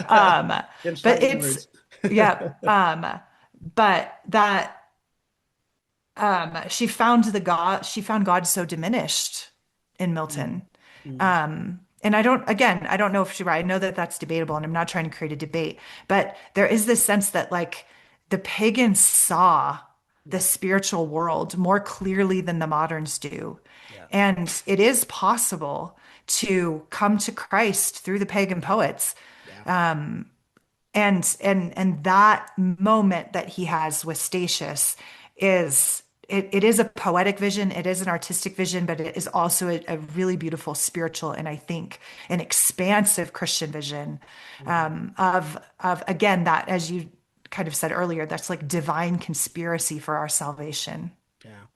um, Them but fighting it's, words. yeah. But that she found God so diminished in Mm, Milton. mm, And I don't know if she's right. I know that that's debatable, and I'm not trying to create a debate, but there is this sense that like the pagans saw the yeah. spiritual world more clearly than the moderns do. Yeah. And it is possible to come to Christ through the pagan poets. Yeah. And that moment that he has with Statius is it is a poetic vision, it is an artistic vision, but it is also a really beautiful spiritual and I think an expansive Christian vision Mhm. of again that as you kind of said earlier, that's like divine conspiracy for our salvation. Yeah.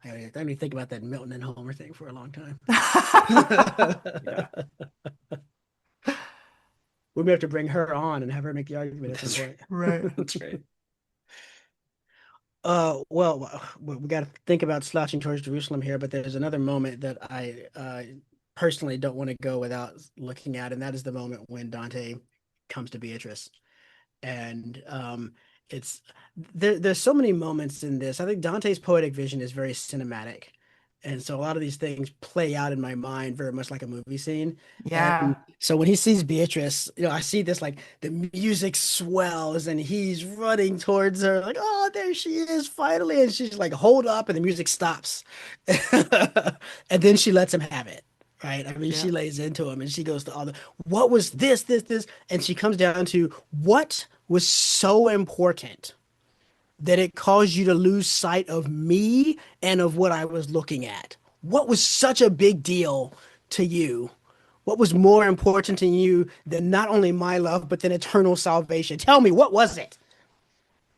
Yeah. I mean, think about that Milton and Homer thing for a long time. Yeah, We may have to bring her on and have her make the argument at some that's right. point. Right. That's right. Well, we got to think about slouching towards Jerusalem here, but there's another moment that I personally don't want to go without looking at, and that is the moment when Dante comes to Beatrice. And it's there's so many moments in this. I think Dante's poetic vision is very cinematic. And so a lot of these things play out in my mind very much like a movie scene. And Yeah. so when he sees Beatrice, I see this like the music swells and he's running towards her, like, oh, there she is finally. And she's like, hold up, and the music stops. And then she lets him have it. Right. I mean, Yeah. she lays into him and she goes to all the, what was this? And she comes down to what was so important that it caused you to lose sight of me and of what I was looking at? What was such a big deal to you? What was more important to you than not only my love, but than eternal salvation? Tell me, what was it?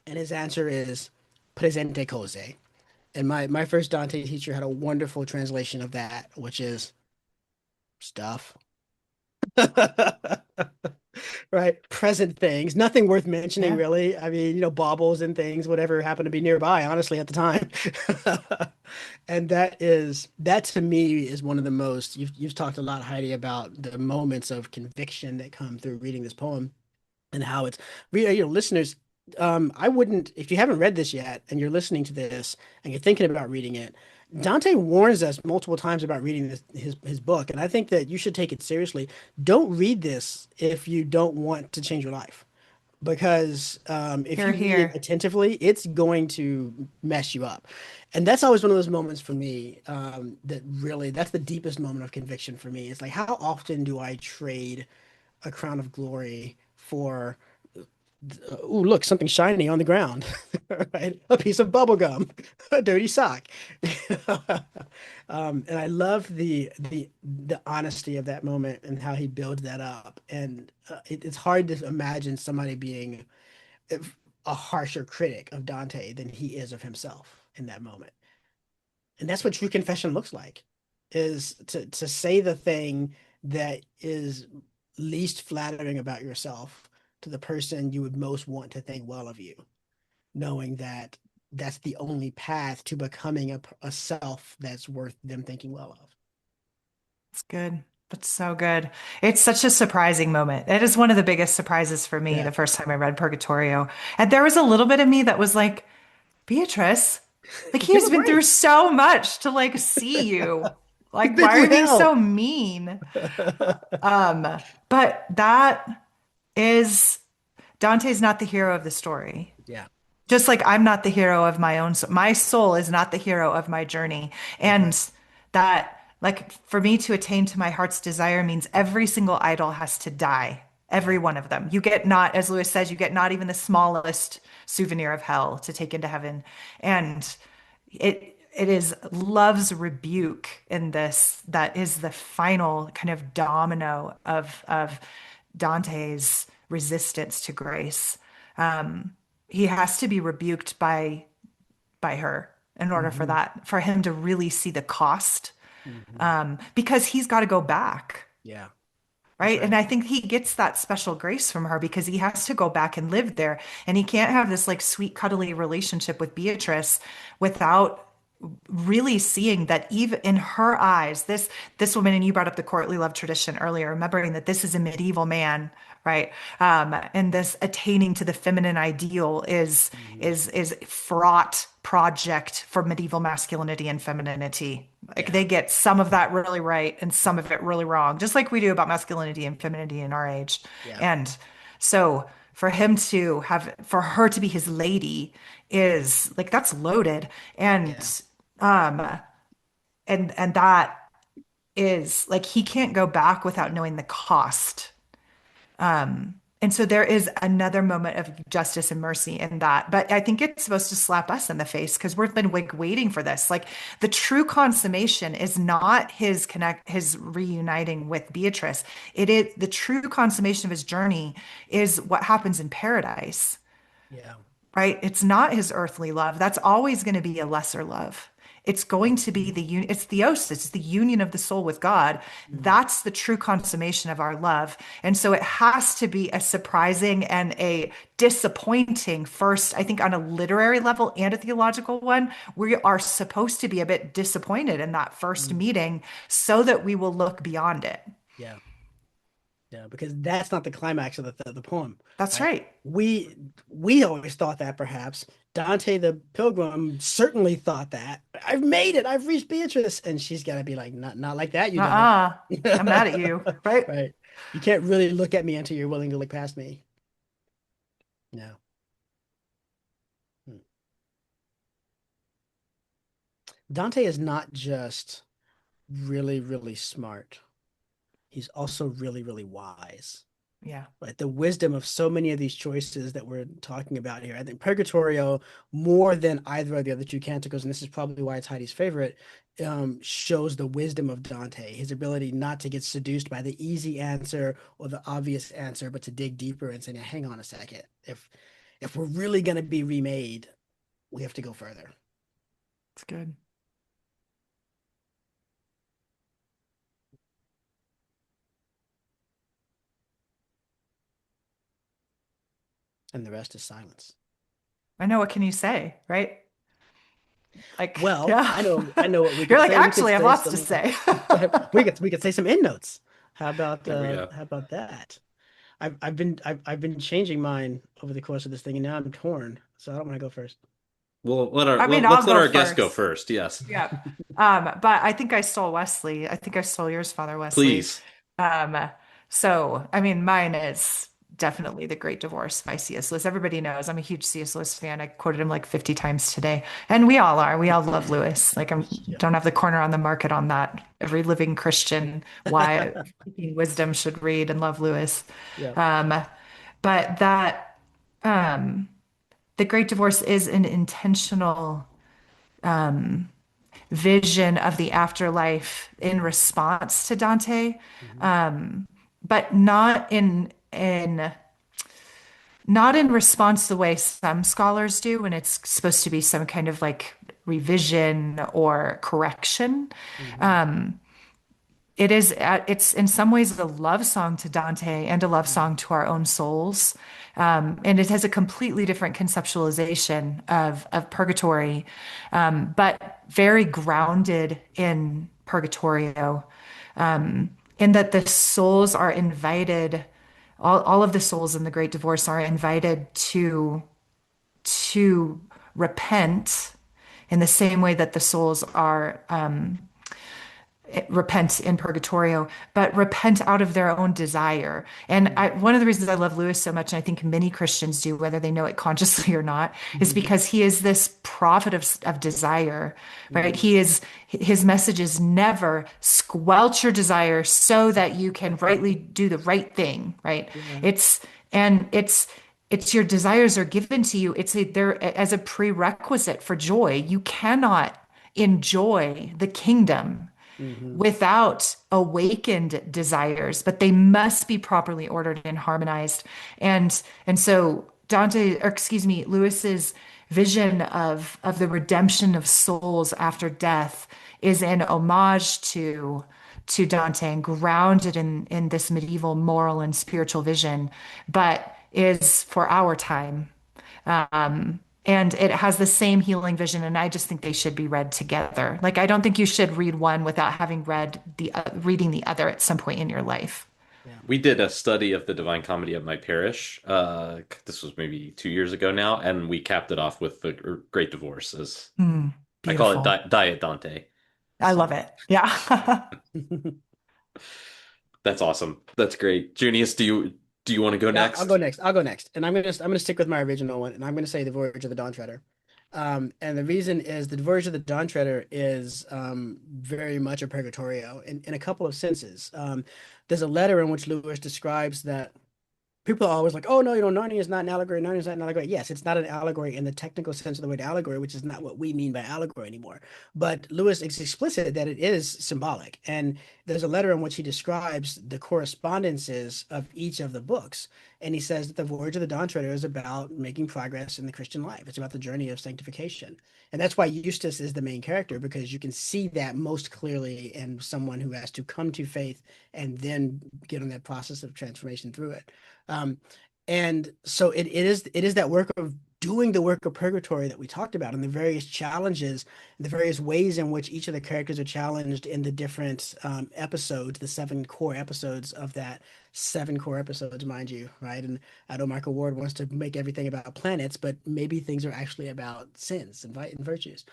And his answer is presente cose. And my first Dante teacher had a wonderful translation of that, which is stuff. Right? Present things, nothing worth mentioning, Yeah. really. I mean, baubles and things, whatever happened to be nearby, honestly, at the time. And that to me is one of the most, you've talked a lot, Heidi, about the moments of conviction that come through reading this poem and how it's, listeners, I wouldn't, if you haven't read this yet and you're listening to this and you're thinking about reading it, Dante warns us multiple times about reading his book, and I think that you should take it seriously. Don't read this if you don't want to change your life, because if Here, you read it here. attentively, it's going to mess you up. And that's always one of those moments for me, that really, that's the deepest moment of conviction for me. It's like, how often do I trade a crown of glory for Ooh, look, something shiny on the ground, right? A piece of bubble gum, a dirty sock. And I love the honesty of that moment and how he builds that up. And it's hard to imagine somebody being a harsher critic of Dante than he is of himself in that moment. And that's what true confession looks like, is to say the thing that is least flattering about yourself to the person you would most want to think well of you, knowing that that's the only path to becoming a self that's worth them thinking well of. It's good. It's so good. It's such a surprising moment. It is one of the biggest surprises for me Yeah, the first time I read Purgatorio. And there was a little bit of me that was like, Beatrice, like give he's a been through break. so much to like see you. He's Like, been why are through you being hell. so mean? But that is Dante's not the hero of the story. Yeah, Just like I'm not the hero of my own soul. My soul is not the hero of my journey. that's And right. that, like, for me to attain to my heart's desire means every single idol has to die. Every Yeah, one of them. You get not, as Lewis says, you get not even the smallest souvenir of hell to take into heaven. And it is love's rebuke in this that is the final kind of domino of Dante's resistance to grace. He has to be rebuked by her in order for hmm that, for him to really see the cost, hmm because he's got to go back. yeah, that's Right. And right. I think he gets that special grace from her because he has to go back and live there. And he can't have this like sweet, cuddly relationship with Beatrice without really seeing that even in her eyes, this woman, and you brought up the courtly love tradition earlier, remembering that this is a medieval man, right? And this attaining to the feminine ideal hmm is fraught project for medieval masculinity and femininity. Like Yeah, they get some of that really right and some of it really wrong, just like we do about masculinity and femininity in our age. yeah, And so for her to be his lady is like that's loaded. And yeah. um and that is like he can't go back without knowing the cost. And so there is another moment of justice and mercy in that. But I think it's supposed to slap us in the face because we've been like waiting for this. Like the true consummation is not his reuniting with Beatrice. It is the true consummation of his journey is what happens in paradise, Yeah. right? It's not his earthly love. That's always going to be a lesser love. It's going to be Mhm. the it's theosis, it's the union of the soul with God. Mhm. That's the true consummation of our love. And so it has to be a surprising and a disappointing first, I think, on a literary level and a theological one. We are supposed to be a bit disappointed in that first Mhm. meeting so that we will look beyond it. Yeah. Yeah, because that's not the climax of the poem, That's right? right. We we always thought that perhaps Dante the Pilgrim certainly thought that I've made it, I've reached Beatrice, and she's got to be like, not like that, you don't. Uh-uh. I'm mad at you, right? Right? You can't really look at me until you're willing to look past me. No. Hmm. Dante is not just really, really smart. He's also really, really wise. Yeah. Right? The wisdom of so many of these choices that we're talking about here. I think Purgatorio, more than either of the other two canticles, and this is probably why it's Heidi's favorite, shows the wisdom of Dante, his ability not to get seduced by the easy answer or the obvious answer, but to dig deeper and say, "Now, hang on a second. If we're really going to be remade, we have to go further." It's good. And the rest is silence. I know, what can you say, right? Like, Well, yeah. I know what we You're could like, say. We could actually, I have say lots to some say. we could say some end notes. There we go. How about that? I've been changing mine over the course of this thing, and now I'm torn. So I don't want to go first. I mean, I'll Let's let go our guest go first. first. Yes, Yeah. But I think I stole Wesley. I think I stole yours, Father Wesley. please. Um, so I mean, mine is definitely The Great Divorce by C.S. Lewis. Everybody knows I'm a huge C.S. Lewis fan. I quoted him like 50 times today. And we all are. We all love Lewis. Like I Yeah. don't have the corner on the market on that. Every living Christian, why seeking wisdom should read and love Lewis. Yeah. Um, but that. um, the Great Divorce is an intentional vision of the afterlife in response to Dante, Hmm. but not in response the way some scholars do when it's supposed to be some kind of like revision or correction. Hmm. It's in some ways a love song to Dante and a love song to our own souls. And it has a completely different conceptualization of purgatory, but very grounded in Purgatorio, in that the souls are invited, all of the souls in the Great Divorce are invited to repent in the same way that the souls are repent in Purgatorio, but repent out of their own desire. And one of the reasons I love Lewis so much, and I think many Christians do, whether they know it consciously or not, is Hmm. because he is this prophet of desire, right? Hmm. His message is never squelch your desire so that you can rightly do the right thing, right? Yeah. It's and it's your desires are given to you. They're as a prerequisite for joy. You cannot enjoy the kingdom Hmm. without awakened desires, but they must be properly ordered and harmonized. And so Dante, or excuse me, Lewis's vision of the redemption of souls after death is an homage to Dante and grounded in this medieval moral and spiritual vision, but is for our time. And it has the same healing vision, and I just think they should be read together. Like I don't think you should read one without having reading the other at some point in your life. Yeah. We did a study of the Divine Comedy at my parish. This was maybe 2 years ago now, and we capped it off with the Great Divorce, as I call it, Beautiful. Diet Dante. I So love it. Yeah. that's awesome. That's great. Junius, do you want to go Yeah, I'll go next? next. I'll go next, and I'm gonna stick with my original one, and I'm gonna say the Voyage of the Dawn Treader. And the reason is the Voyage of the Dawn Treader is very much a purgatorio in a couple of senses. There's a letter in which Lewis describes that people are always like, oh no, Narnia is not an allegory. Narnia is not an allegory. Yes, it's not an allegory in the technical sense of the word allegory, which is not what we mean by allegory anymore. But Lewis is explicit that it is symbolic. And there's a letter in which he describes the correspondences of each of the books. And he says that the Voyage of the Dawn Treader is about making progress in the Christian life. It's about the journey of sanctification. And that's why Eustace is the main character, because you can see that most clearly in someone who has to come to faith and then get on that process of transformation through it. Um, and so it is that work of doing the work of purgatory that we talked about and the various challenges, the various ways in which each of the characters are challenged in the different episodes, the seven core episodes of that, seven core episodes, mind you, right? And I know Michael Ward wants to make everything about planets, but maybe things are actually about sins and virtues.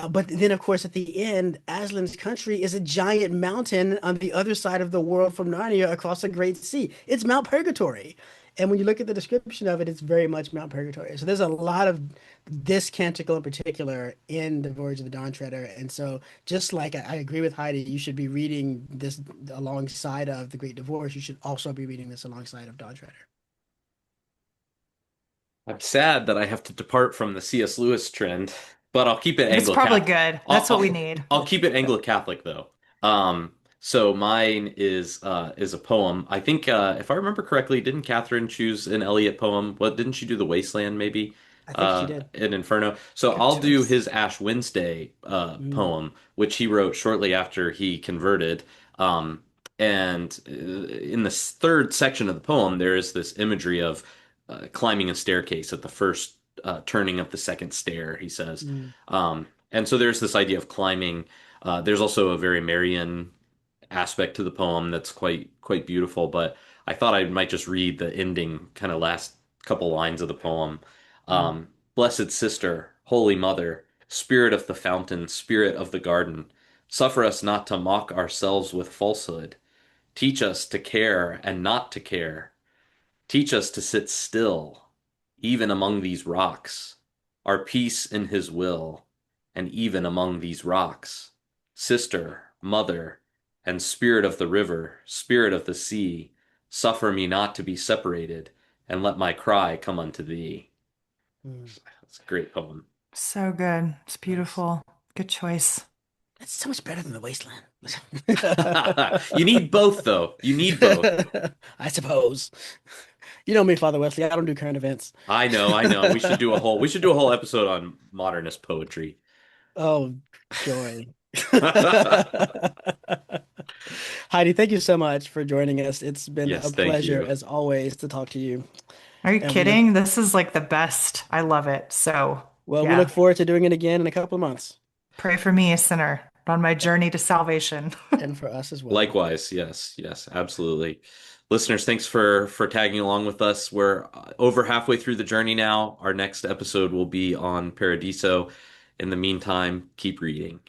But then, of course, at the end, Aslan's country is a giant mountain on the other side of the world from Narnia across a great sea. It's Mount Purgatory. And when you look at the description of it, it's very much Mount Purgatory. So there's a lot of this canticle in particular in the Voyage of the Dawn Treader. And so just like I agree with Heidi, you should be reading this alongside of The Great Divorce. You should also be reading this alongside of Dawn Treader. I'm sad that I have to depart from the C.S. Lewis trend, but I'll keep it It's probably Anglo-Catholic. good. I'll, That's what we I'll, need. I'll keep it Anglo-Catholic though. So mine is a poem. I think if I remember correctly, didn't Catherine choose an Eliot poem? What didn't she do? The Wasteland, maybe? I think she did. In Inferno. So Good I'll do choice. his Ash Wednesday Mm, poem, which he wrote shortly after he converted. And in the third section of the poem, there is this imagery of climbing a staircase at the first turning of the second stair, he says. mm, And so there's this idea of climbing. There's also a very Marian aspect to the poem that's quite beautiful, but I thought I might just read the ending kind of last couple lines of the poem. mm. Blessed sister, holy mother, spirit of the fountain, spirit of the garden, suffer us not to mock ourselves with falsehood. Teach us to care and not to care. Teach us to sit still, even among these rocks, our peace in his will, and even among these rocks. Sister, mother, and spirit of the river, spirit of the sea, suffer me not to be separated. and let my cry come unto thee. Mm. It's a great poem. So good. It's Nice. beautiful. Good choice. It's so much better than the wasteland. You need both, though. You need both. I suppose. You know me, Father Wesley. I don't do current events. I know, I know. We should do a whole episode on modernist poetry. Oh, joy. Heidi, thank you so much for joining us. It's been a Yes, thank pleasure, you. as always, to talk to you. Are you And we look, kidding? This is like the best. I love it. So, well, we look yeah, forward to doing it again in a couple of months, pray for me, a sinner, on my journey to salvation. and for us as well. Likewise, yes, yes, absolutely. Listeners, thanks for tagging along with us. We're over halfway through the journey now. Our next episode will be on Paradiso. In the meantime, keep reading.